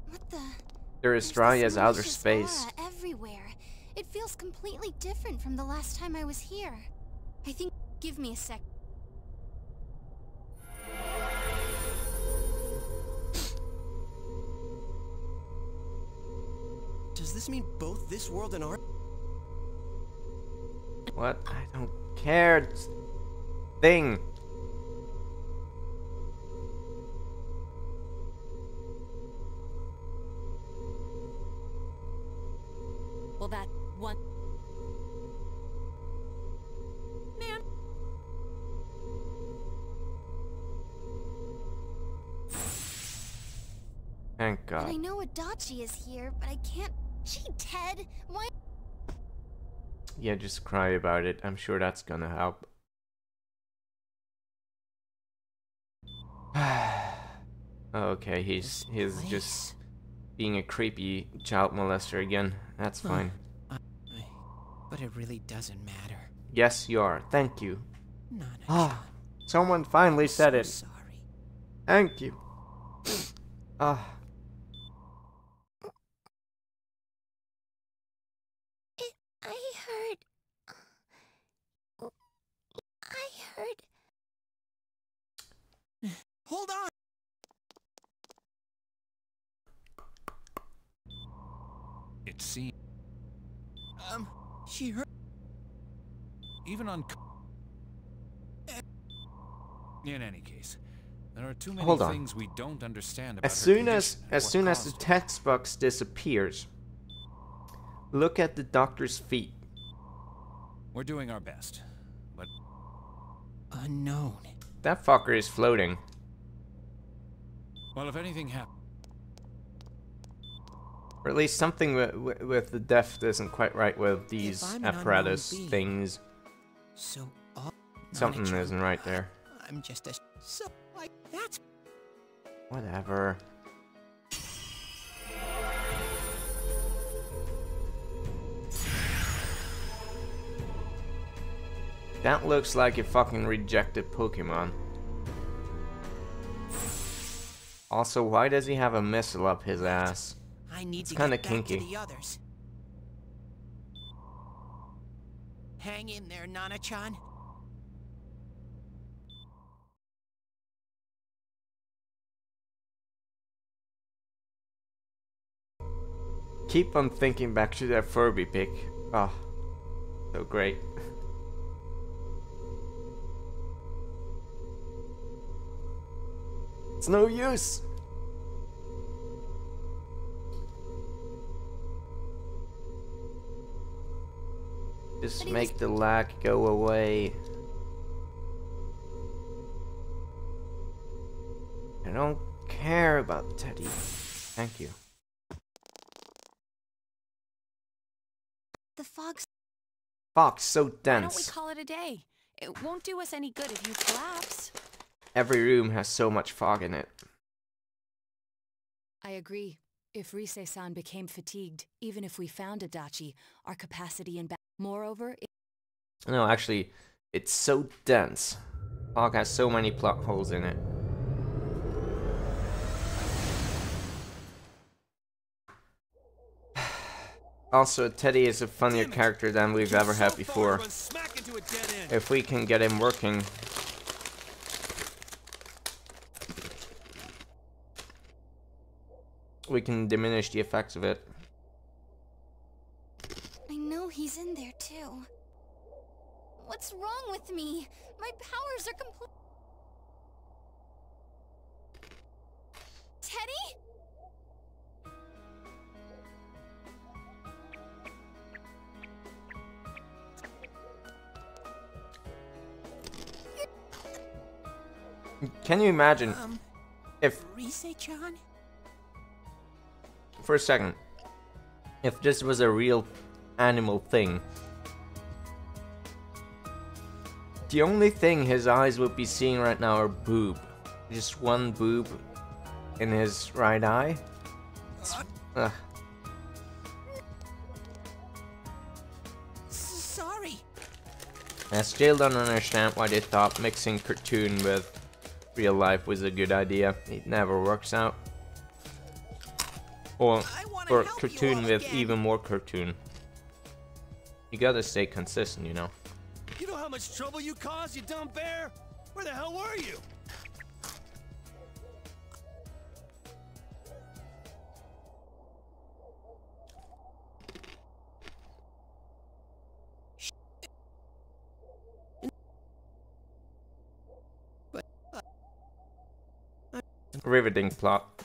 [SPEAKER 3] What the?
[SPEAKER 1] They're as
[SPEAKER 3] There's
[SPEAKER 1] dry
[SPEAKER 3] this
[SPEAKER 1] as outer
[SPEAKER 3] malicious
[SPEAKER 1] space.
[SPEAKER 3] aura everywhere. It feels completely different from the last time I was here. I think. Give me a sec.
[SPEAKER 4] Does this mean both this world and our
[SPEAKER 1] What? I don't care. It's thing.
[SPEAKER 5] Well, that one...
[SPEAKER 2] Man,
[SPEAKER 1] Thank
[SPEAKER 3] And I
[SPEAKER 1] God.
[SPEAKER 3] know Adachi is here, but I can't. Gee, Ted, why?
[SPEAKER 1] Yeah, just cry about it. I'm sure that's gonna help. Okay, he's just being a creepy child molester again. That's fine.
[SPEAKER 4] But it really doesn't matter.
[SPEAKER 1] Yes, you are. Thank you.
[SPEAKER 4] Nana-chan,
[SPEAKER 1] Ah, someone finally said
[SPEAKER 4] so
[SPEAKER 1] it.
[SPEAKER 4] sorry.
[SPEAKER 1] Thank you. Ah.
[SPEAKER 3] I heard. I heard.
[SPEAKER 4] Hold on!
[SPEAKER 6] scene.
[SPEAKER 4] She hurt.
[SPEAKER 6] Even on... In any case, there are too many
[SPEAKER 1] Hold on.
[SPEAKER 6] things we don't understand about
[SPEAKER 1] As soon
[SPEAKER 6] her
[SPEAKER 1] as
[SPEAKER 6] condition and what
[SPEAKER 1] the
[SPEAKER 6] caused it.
[SPEAKER 1] text box disappears, look at the doctor's feet.
[SPEAKER 6] We're doing our best, but
[SPEAKER 4] Unknown.
[SPEAKER 1] That fucker is floating.
[SPEAKER 6] well, if anything happens,
[SPEAKER 1] Or at least something with the depth isn't quite right with these
[SPEAKER 4] I'm an unknown
[SPEAKER 1] apparatus
[SPEAKER 4] being,
[SPEAKER 1] things.
[SPEAKER 4] So,
[SPEAKER 1] Something
[SPEAKER 4] Nana-chan,
[SPEAKER 1] isn't right there.
[SPEAKER 4] I'm just a... So, like, that's...
[SPEAKER 1] Whatever. That looks like a fucking rejected Pokemon. Also, why does he have a missile up his ass?
[SPEAKER 4] I need
[SPEAKER 1] It's
[SPEAKER 4] to
[SPEAKER 1] kinda
[SPEAKER 4] get back
[SPEAKER 1] kinky.
[SPEAKER 4] to the others. Hang in there, Nana-chan.
[SPEAKER 1] Keep on thinking back to that Furby pic. Oh, so great. It's no use. Just make the lag go away. I don't care about Teddy. Thank you.
[SPEAKER 3] The fog's...
[SPEAKER 1] Fog's so
[SPEAKER 2] Why don't we
[SPEAKER 1] dense.
[SPEAKER 2] call it a day? It won't do us any good if you collapse.
[SPEAKER 1] Every room has so much fog in it.
[SPEAKER 5] I agree. If Rise-san became fatigued, even if we found Adachi, our capacity and moreover,
[SPEAKER 1] No, actually, it's so dense. Fog has so many plot holes in it. Also, Teddy is a funnier character than we've ever had before. If we can get him working. We can diminish the effects of it.
[SPEAKER 3] I know he's in there too. What's wrong with me? My powers are complete. Teddy?
[SPEAKER 1] Can you imagine if,
[SPEAKER 4] Rise-chan?
[SPEAKER 1] for a second, if this was a real animal thing? The only thing his eyes would be seeing right now are boob. Just one boob in his right eye. Ugh.
[SPEAKER 4] Sorry.
[SPEAKER 1] I still don't understand why they thought mixing cartoon with real life was a good idea. It never works out. Or cartoon with even more cartoon. You gotta stay consistent, you know.
[SPEAKER 10] You know how much trouble you caused, you dumb bear? Where the hell were you?
[SPEAKER 1] Riveting plot.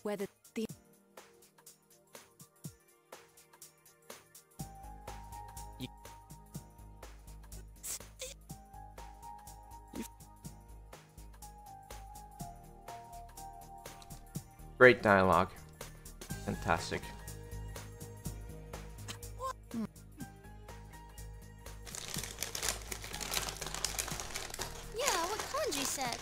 [SPEAKER 5] whether the
[SPEAKER 1] Great dialogue. Fantastic.
[SPEAKER 3] Yeah, what Kanji said.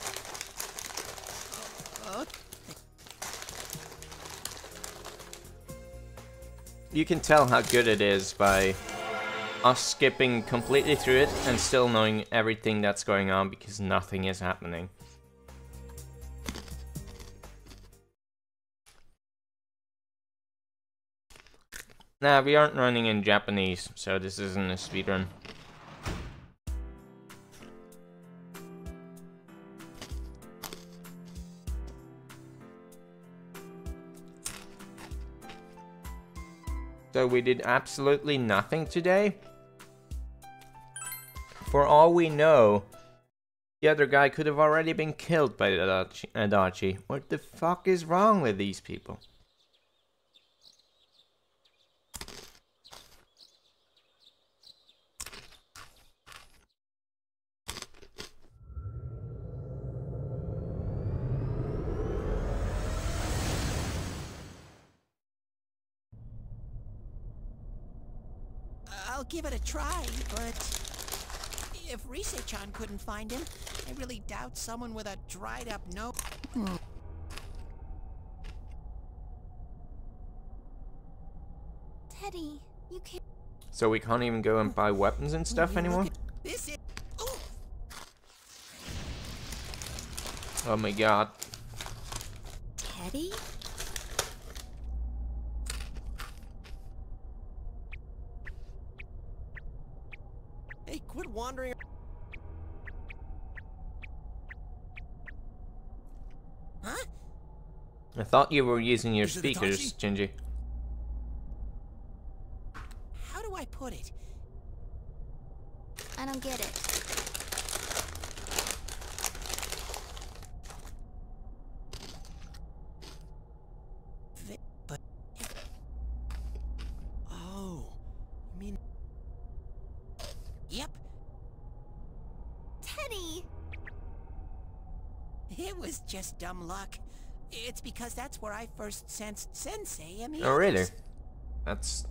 [SPEAKER 1] You can tell how good it is by us skipping completely through it and still knowing everything that's going on because nothing is happening. Nah, we aren't running in Japanese, so this isn't a speedrun. So we did absolutely nothing today? For all we know, the other guy could have already been killed by Adachi. What the fuck is wrong with these people?
[SPEAKER 13] I'll give it a try, but if Rise-chan couldn't find him, I really doubt someone with a dried up nose.
[SPEAKER 3] Teddy, you can't.
[SPEAKER 1] So we can't even go and buy weapons and stuff anymore?
[SPEAKER 13] This is.
[SPEAKER 1] Oh my god.
[SPEAKER 3] Teddy?
[SPEAKER 4] Hey, quit wandering.
[SPEAKER 13] Huh?
[SPEAKER 1] I thought you were using your
[SPEAKER 4] Is it
[SPEAKER 1] speakers, Gingy.
[SPEAKER 13] How do I put it?
[SPEAKER 3] I don't get it.
[SPEAKER 13] But.
[SPEAKER 4] Oh, I mean.
[SPEAKER 13] Yep.
[SPEAKER 3] Teddy!
[SPEAKER 13] It was just dumb luck. It's because that's where I first sensed Sensei and the
[SPEAKER 1] Oh really?
[SPEAKER 13] others.
[SPEAKER 1] That's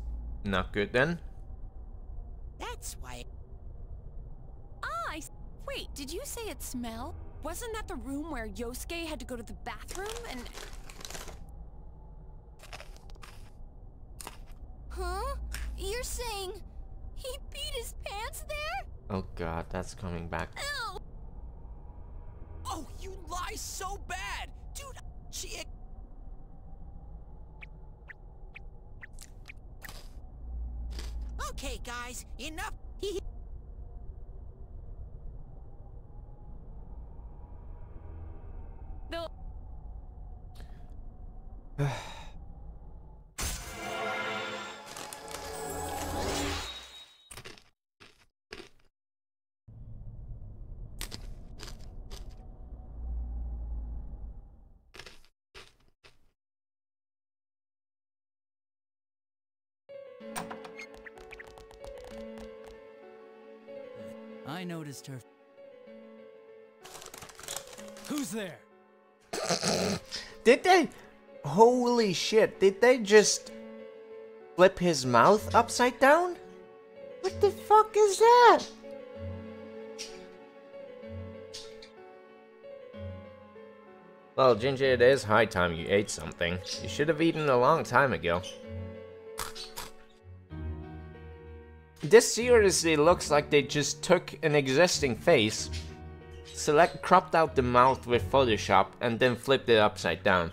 [SPEAKER 1] not good then.
[SPEAKER 13] That's why.
[SPEAKER 2] Wait, did you say it smelled? Wasn't that the room where Yosuke had to go to the bathroom and...
[SPEAKER 3] Huh? You're saying he beat his pants there?
[SPEAKER 1] Oh god, that's coming back.
[SPEAKER 3] Ew!
[SPEAKER 13] Oh, you lie so bad! Dude, she... Okay, guys, enough.
[SPEAKER 2] No.
[SPEAKER 11] I noticed her. Who's there?
[SPEAKER 1] Did they? Holy shit, did they just flip his mouth upside down? What the fuck is that? Well, Ginger, it is high time you ate something. You should have eaten a long time ago. This seriously looks like they just took an existing face, cropped out the mouth with Photoshop, and then flipped it upside down.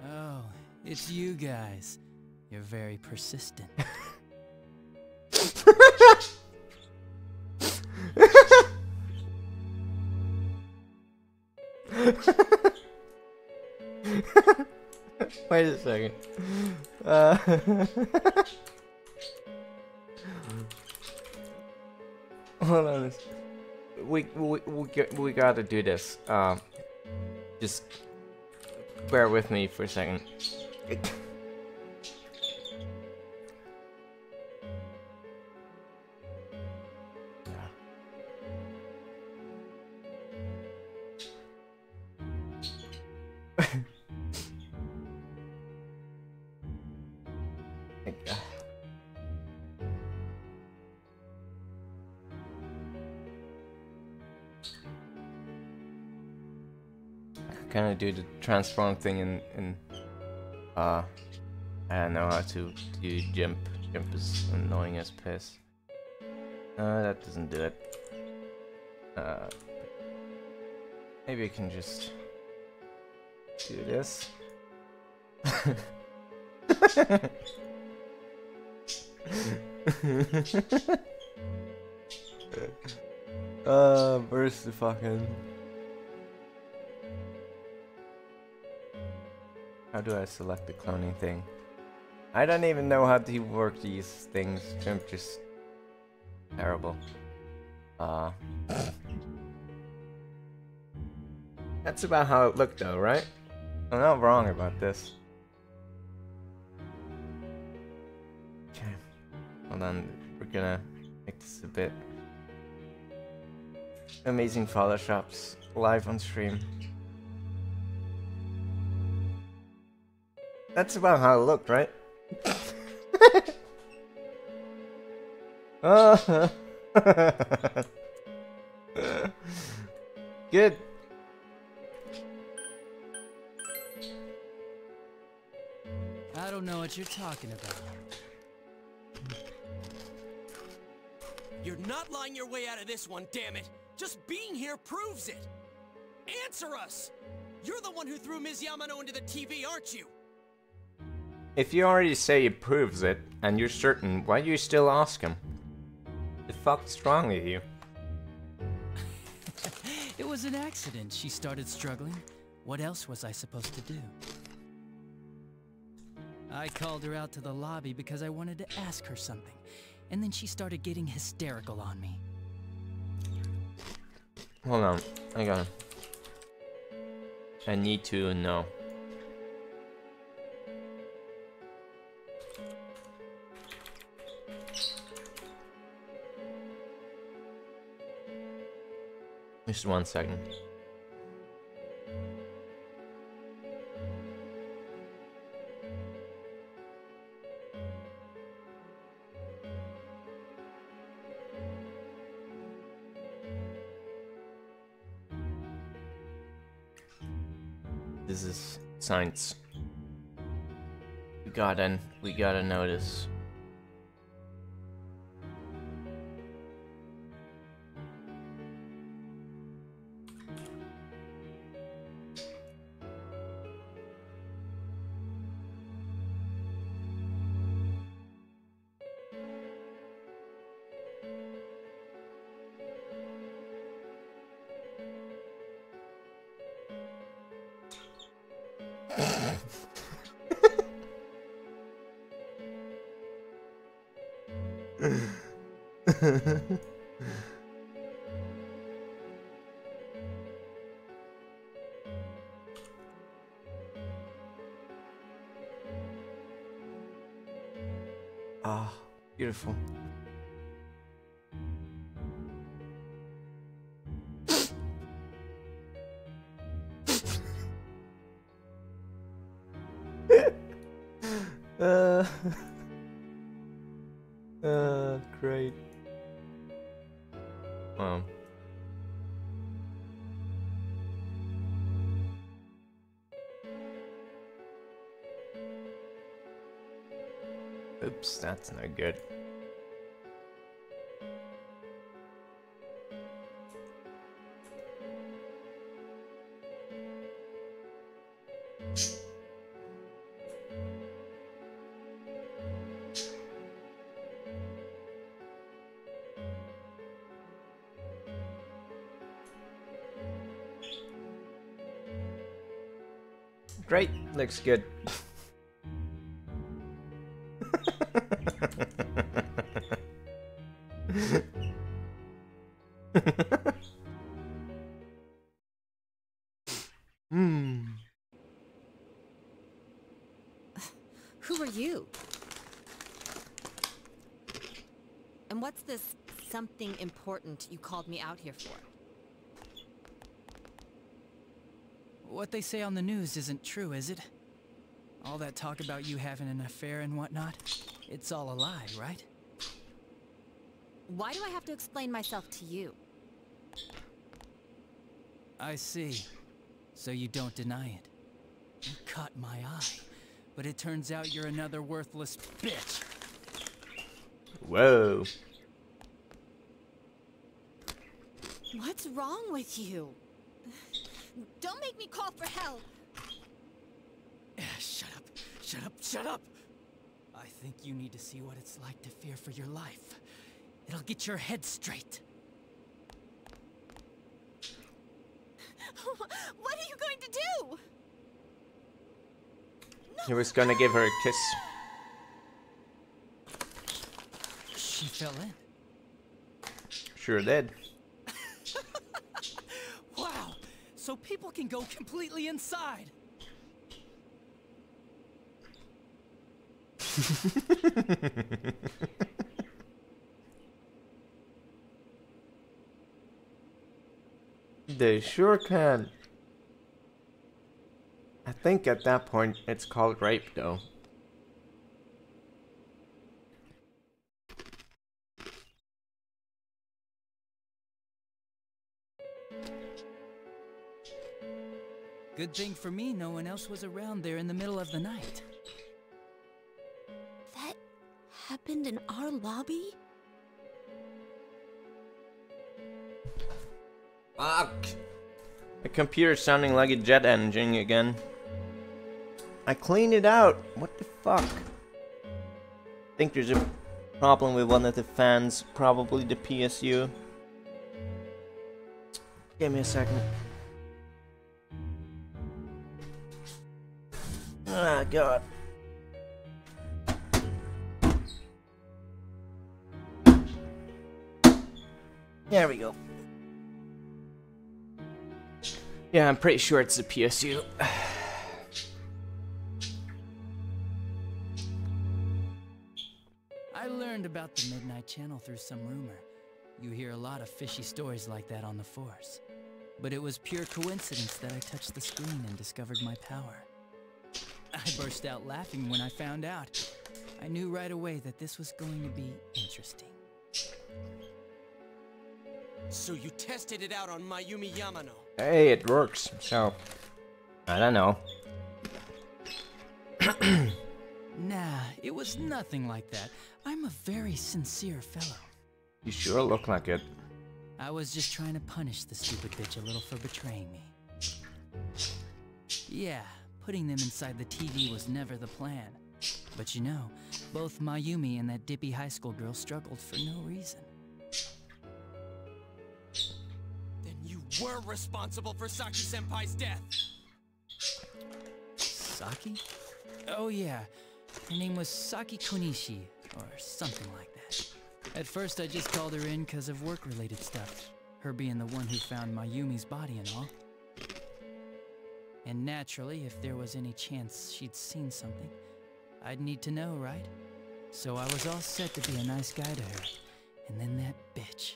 [SPEAKER 11] Oh, it's you guys. You're very persistent.
[SPEAKER 1] Wait a second. Hold on. We gotta do this. Just bear with me for a second. Kind of do the transform thing in I don't know how to do jump. Jump is annoying as piss. That doesn't do it. Maybe I can just do this. Where's the fucking... How do I select the cloning thing? I don't even know how to work these things. I'm just terrible. That's about how it looked though, right? I'm not wrong about this. Okay. Hold on, we're gonna make this a bit amazing Photoshops live on stream. That's about how it looked, right? Good.
[SPEAKER 11] I don't know what you're talking about.
[SPEAKER 4] You're not lying your way out of this one, damn it! Just being here proves it! Answer us! You're the one who threw Ms. Yamano into the TV, aren't you?
[SPEAKER 1] If you already say it proves it, and you're certain, why do you still ask him? The fuck's wrong with you?
[SPEAKER 11] It was an accident. She started struggling. What else was I supposed to do? I called her out to the lobby because I wanted to ask her something, and then she started getting hysterical on me.
[SPEAKER 1] Hold on, I got him. I need to know. Just 1 second. This is science. We gotta notice. Ah, beautiful. Great. Wow. Oops, that's not good. Great, looks good.
[SPEAKER 3] Who are you? And what's this something important you called me out here for?
[SPEAKER 11] What they say on the news isn't true, is it? All that talk about you having an affair and whatnot, it's all a lie, right?
[SPEAKER 3] Why do I have to explain myself to you?
[SPEAKER 11] I see. So you don't deny it. You caught my eye, but it turns out you're another worthless bitch.
[SPEAKER 1] Whoa.
[SPEAKER 3] What's wrong with you? Don't make me call for help!
[SPEAKER 11] Shut up, shut up, shut up! I think you need to see what it's like to fear for your life. It'll get your head straight.
[SPEAKER 3] What are you going to do?
[SPEAKER 1] He was gonna give her a kiss.
[SPEAKER 11] She fell in.
[SPEAKER 1] Sure did.
[SPEAKER 11] Wow! So people can go completely inside!
[SPEAKER 1] They sure can. I think at that point it's called rape, though.
[SPEAKER 11] Good thing for me, no one else was around there in the middle of the night.
[SPEAKER 3] That happened in our lobby?
[SPEAKER 1] Fuck! The computer's sounding like a jet engine again. I cleaned it out. What the fuck? Think there's a problem with one of the fans, probably the PSU. Give me a second. Ah, God. There we go. Yeah, I'm pretty sure it's the PSU.
[SPEAKER 11] I learned about the Midnight Channel through some rumor. You hear a lot of fishy stories like that on the force. But it was pure coincidence that I touched the screen and discovered my power. I burst out laughing when I found out. I knew right away that this was going to be interesting.
[SPEAKER 4] So you tested it out on Mayumi Yamano?
[SPEAKER 1] Hey, it works. So, I don't know.
[SPEAKER 11] Nah, it was nothing like that. I'm a very sincere fellow.
[SPEAKER 1] You sure look like it.
[SPEAKER 11] I was just trying to punish the stupid bitch a little for betraying me. Yeah, putting them inside the TV was never the plan. But you know, both Mayumi and that dippy high school girl struggled for no reason.
[SPEAKER 4] Then you were responsible for Saki-senpai's death!
[SPEAKER 11] Saki? Oh yeah, her name was Saki Konishi, or something like that. At first I just called her in because of work-related stuff. Her being the one who found Mayumi's body and all. And naturally, if there was any chance she'd seen something, I'd need to know, right? So I was all set to be a nice guy to her. And then that bitch.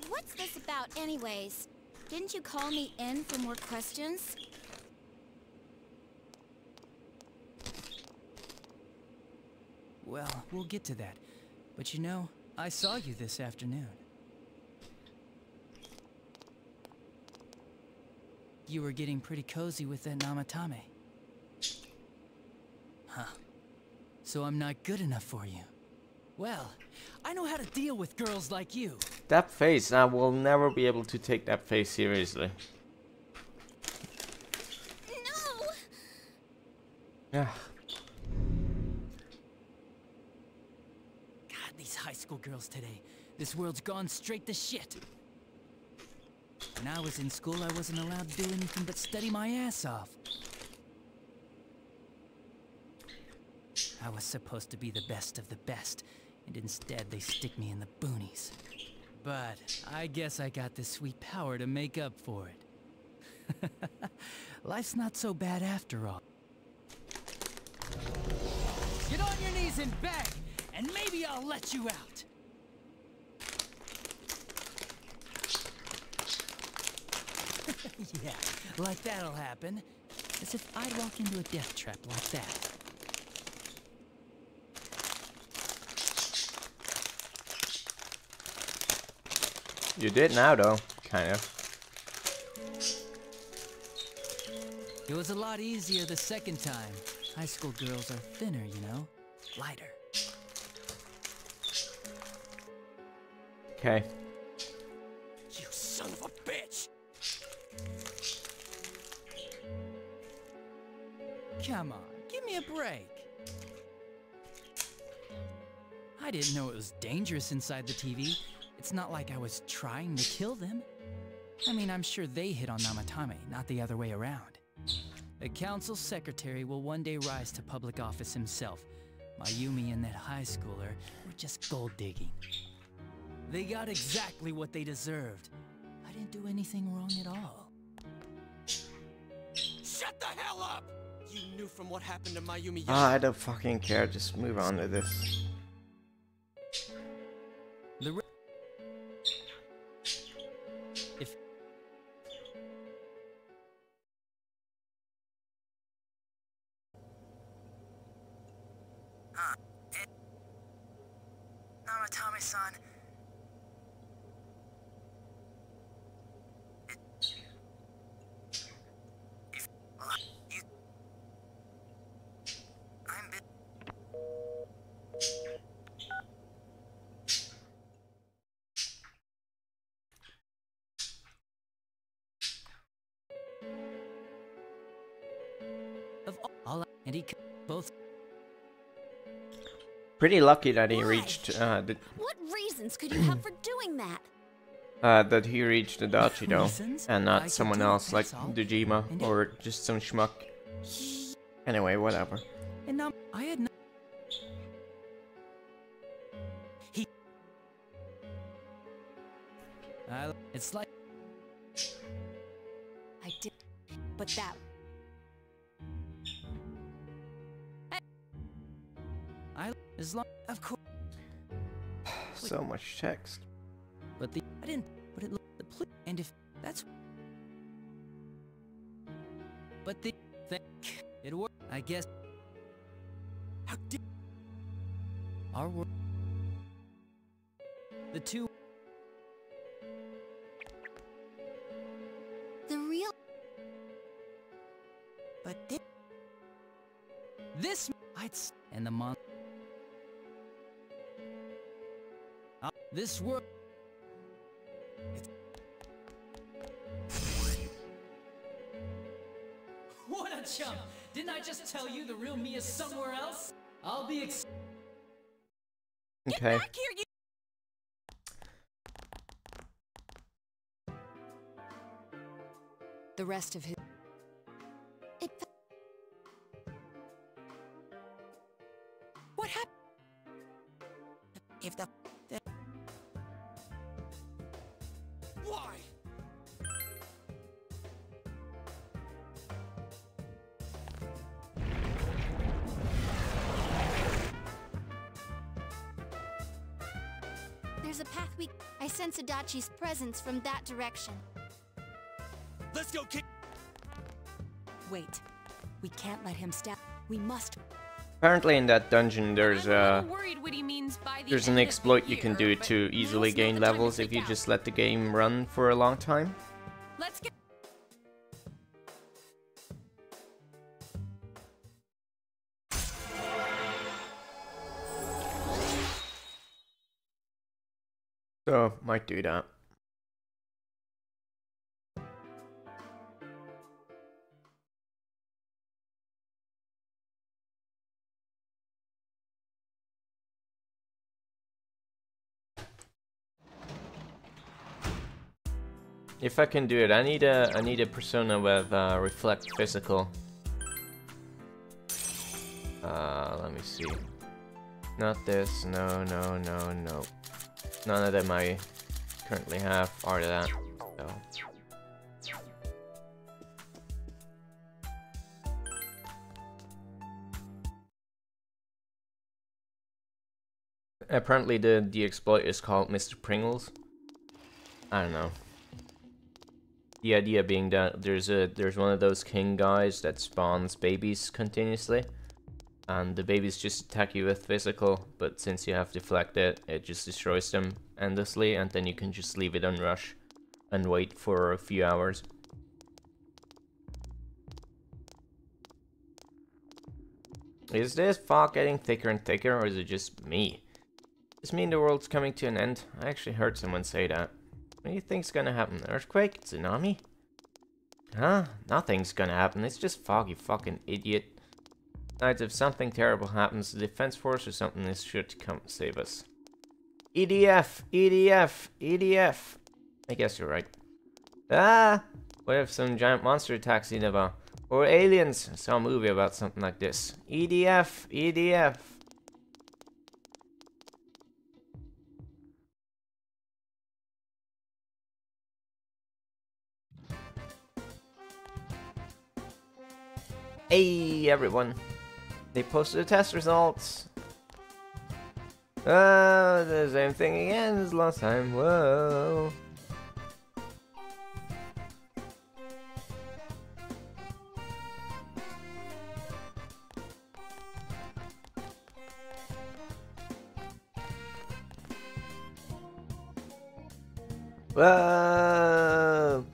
[SPEAKER 3] What's this about anyways? Didn't you call me in for more questions?
[SPEAKER 11] Well, we'll get to that. But you know, I saw you this afternoon. You were getting pretty cozy with that Namatame. Huh. So I'm not good enough for you. Well, I know how to deal with girls like you.
[SPEAKER 1] That face, I will never be able to take that face seriously.
[SPEAKER 3] No!
[SPEAKER 1] Yeah.
[SPEAKER 11] God, these high school girls today. This world's gone straight to shit. When I was in school, I wasn't allowed to do anything but study my ass off. I was supposed to be the best of the best, and instead they stick me in the boonies. But I guess I got the sweet power to make up for it. Life's not so bad after all. Get on your knees and beg, and maybe I'll let you out. Yeah, like that'll happen. As if I'd walk into a death trap like that.
[SPEAKER 1] You did now, though. Kind of.
[SPEAKER 11] It was a lot easier the second time. High school girls are thinner, you know? Lighter.
[SPEAKER 1] Okay.
[SPEAKER 4] You son of a bitch!
[SPEAKER 11] Come on, give me a break. I didn't know it was dangerous inside the TV. It's not like I was trying to kill them. I mean, I'm sure they hit on Namatame, not the other way around. A council secretary will one day rise to public office himself. Mayumi and that high schooler were just gold digging. They got exactly what they deserved. I didn't do anything wrong at all.
[SPEAKER 4] Shut the hell up! You knew from what happened to Mayumi.
[SPEAKER 1] I don't fucking care. Just move on to this.
[SPEAKER 11] If
[SPEAKER 14] Namatame-san.
[SPEAKER 11] of all, and he both.
[SPEAKER 1] Pretty lucky that he
[SPEAKER 3] Why?
[SPEAKER 1] reached
[SPEAKER 3] What reasons could you have for doing that?
[SPEAKER 1] that he reached the Dachi though,
[SPEAKER 11] Reasons?
[SPEAKER 1] and
[SPEAKER 11] I
[SPEAKER 1] not
[SPEAKER 11] could
[SPEAKER 1] someone
[SPEAKER 11] do it,
[SPEAKER 1] else like
[SPEAKER 11] that's all.
[SPEAKER 1] Dojima
[SPEAKER 11] And
[SPEAKER 1] or just some schmuck. Anyway, whatever.
[SPEAKER 11] And now I had no. He. It's like
[SPEAKER 5] I did, but that.
[SPEAKER 11] as long, of course.
[SPEAKER 1] So much text.
[SPEAKER 11] But I didn't. But it the and if that's. But it worked. I guess. How did our work? The two.
[SPEAKER 3] The real.
[SPEAKER 13] But
[SPEAKER 11] This and the month. This work. What a chump! Didn't I just tell you the real me is somewhere else? I'll be
[SPEAKER 1] Okay.
[SPEAKER 11] back here, you.
[SPEAKER 5] The rest of his.
[SPEAKER 13] what happened? If the
[SPEAKER 4] Why?
[SPEAKER 3] There's a path I sense Adachi's presence from that direction.
[SPEAKER 4] Let's go kick.
[SPEAKER 5] Wait. We can't let him stab. We must.
[SPEAKER 1] Apparently in that dungeon there's
[SPEAKER 2] I'm a little worried what he means by the
[SPEAKER 1] there's an
[SPEAKER 2] end of the
[SPEAKER 1] exploit you can
[SPEAKER 2] year,
[SPEAKER 1] do
[SPEAKER 2] but
[SPEAKER 1] to easily
[SPEAKER 2] now's not
[SPEAKER 1] gain
[SPEAKER 2] the time to
[SPEAKER 1] levels if
[SPEAKER 2] freak
[SPEAKER 1] you
[SPEAKER 2] out.
[SPEAKER 1] just let the game run for a long time.
[SPEAKER 2] Let's get.
[SPEAKER 1] So might do that. If I can do it, I need a persona with reflect physical. Let me see. Not this. No, no, no, no. None of them I currently have are that. So. Apparently the exploit is called Mr. Pringles. I don't know. The idea being that there's one of those king guys that spawns babies continuously, and the babies just attack you with physical, but since you have deflected, it just destroys them endlessly, and then you can just leave it on rush and wait for a few hours. Is this fog getting thicker and thicker, or is it just me? Does this mean the world's coming to an end? I actually heard someone say that. What do you think's gonna happen? Earthquake? Tsunami? Huh? Nothing's gonna happen. It's just fog, you fucking idiot. Besides, if something terrible happens, the defense force or something is sure to come save us. EDF! EDF! EDF! I guess you're right. Ah! What if some giant monster attacks Inaba? Or aliens? I saw a movie about something like this. EDF! EDF! Hey everyone! They posted the test results! The same thing again as last time. Whoa! Whoa!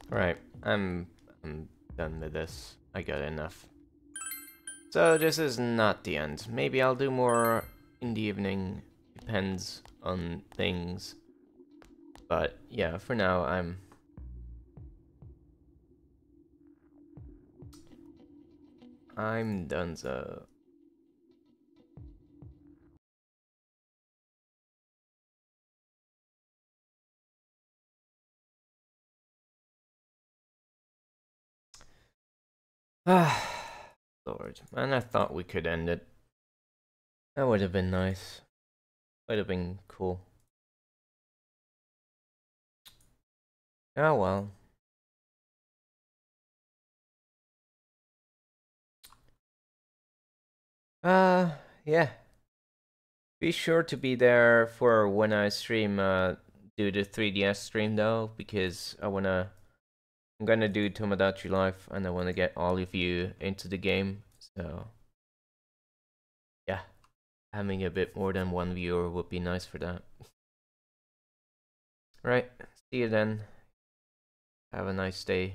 [SPEAKER 1] Right, I'm done with this. I got enough. So this is not the end. Maybe I'll do more in the evening. Depends on things. But yeah, for now I'm done. So Lord, man, I thought we could end it. That would have been nice. Would have been cool. Oh well. Yeah. Be sure to be there for when I stream, do the 3DS stream though, because I'm gonna do Tomodachi Life, and I wanna get all of you into the game, so yeah. Having a bit more than one viewer would be nice for that. Right, see you then. Have a nice day.